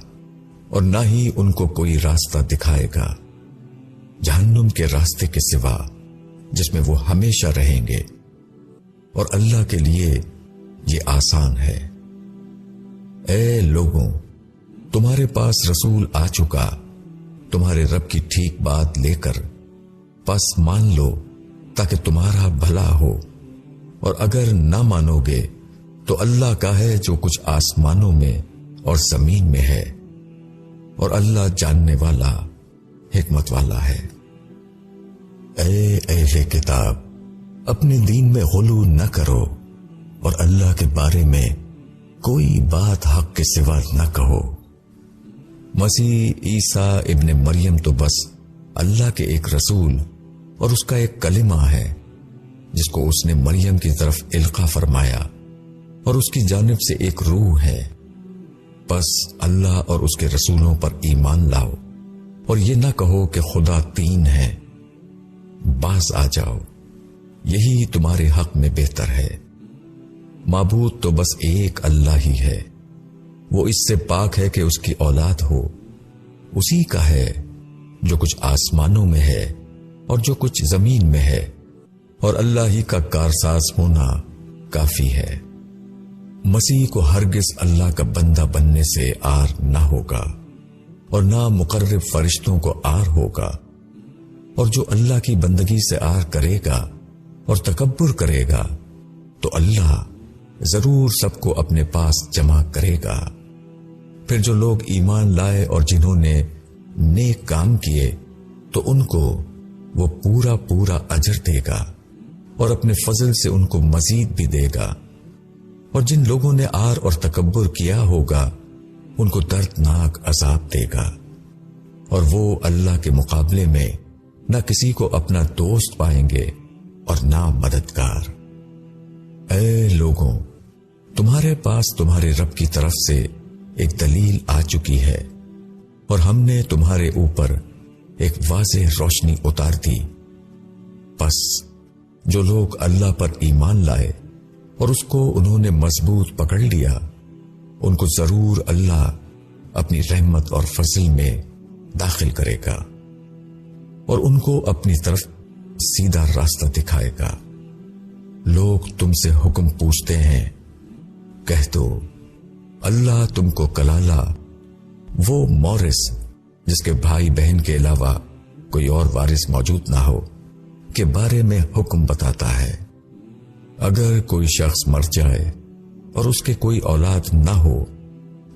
اور نہ ہی ان کو کوئی راستہ دکھائے گا جہنم کے راستے کے سوا، جس میں وہ ہمیشہ رہیں گے، اور اللہ کے لیے یہ آسان ہے۔ اے لوگوں، تمہارے پاس رسول آ چکا تمہارے رب کی ٹھیک بات لے کر، پس مان لو تاکہ تمہارا بھلا ہو، اور اگر نہ مانو گے تو اللہ کا ہے جو کچھ آسمانوں میں اور زمین میں ہے، اور اللہ جاننے والا، حکمت والا ہے۔ اے اہل کتاب، اپنے دین میں غلو نہ کرو، اور اللہ کے بارے میں کوئی بات حق کے سوا نہ کہو۔ مسیح عیسیٰ ابن مریم تو بس اللہ کے ایک رسول اور اس کا ایک کلمہ ہے جس کو اس نے مریم کی طرف القا فرمایا، اور اس کی جانب سے ایک روح ہے۔ پس اللہ اور اس کے رسولوں پر ایمان لاؤ، اور یہ نہ کہو کہ خدا تین ہے، باز آ جاؤ، یہی تمہارے حق میں بہتر ہے۔ معبود تو بس ایک اللہ ہی ہے، وہ اس سے پاک ہے کہ اس کی اولاد ہو، اسی کا ہے جو کچھ آسمانوں میں ہے اور جو کچھ زمین میں ہے، اور اللہ ہی کا کارساز ہونا کافی ہے۔ مسیح کو ہرگز اللہ کا بندہ بننے سے آر نہ ہوگا، اور نہ مقرب فرشتوں کو آر ہوگا، اور جو اللہ کی بندگی سے آر کرے گا اور تکبر کرے گا تو اللہ ضرور سب کو اپنے پاس جمع کرے گا۔ پھر جو لوگ ایمان لائے اور جنہوں نے نیک کام کیے تو ان کو وہ پورا پورا اجر دے گا، اور اپنے فضل سے ان کو مزید بھی دے گا۔ اور جن لوگوں نے آر اور تکبر کیا ہوگا ان کو دردناک عذاب دے گا۔ اور وہ اللہ کے مقابلے میں نہ کسی کو اپنا دوست پائیں گے اور نہ مددگار۔ اے لوگوں، تمہارے پاس تمہارے رب کی طرف سے ایک دلیل آ چکی ہے اور ہم نے تمہارے اوپر ایک واضح روشنی اتار دی۔ پس جو لوگ اللہ پر ایمان لائے اور اس کو انہوں نے مضبوط پکڑ لیا، ان کو ضرور اللہ اپنی رحمت اور فضل میں داخل کرے گا اور ان کو اپنی طرف سیدھا راستہ دکھائے گا۔ لوگ تم سے حکم پوچھتے ہیں، کہہ دو اللہ تم کو کلالہ، وہ مورث جس کے بھائی بہن کے علاوہ کوئی اور وارث موجود نہ ہو، کے بارے میں حکم بتاتا ہے۔ اگر کوئی شخص مر جائے اور اس کے کوئی اولاد نہ ہو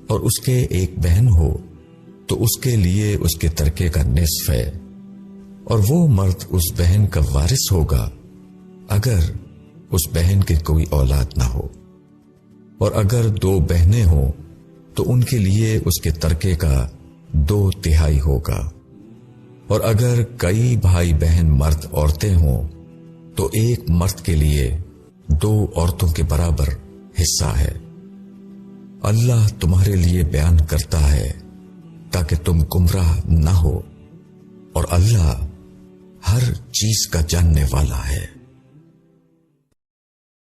اور اس کے ایک بہن ہو تو اس کے لیے اس کے ترکے کا نصف ہے، اور وہ مرد اس بہن کا وارث ہوگا اگر اس بہن کے کوئی اولاد نہ ہو، اور اگر 2 بہنیں ہوں تو ان کے لیے اس کے ترکے کا 2/3 ہوگا، اور اگر کئی بھائی بہن مرد عورتیں ہوں تو ایک مرد کے لیے 2 عورتوں کے برابر حصہ ہے۔ اللہ تمہارے لیے بیان کرتا ہے تاکہ تم گمراہ نہ ہو، اور اللہ ہر چیز کا جاننے والا ہے۔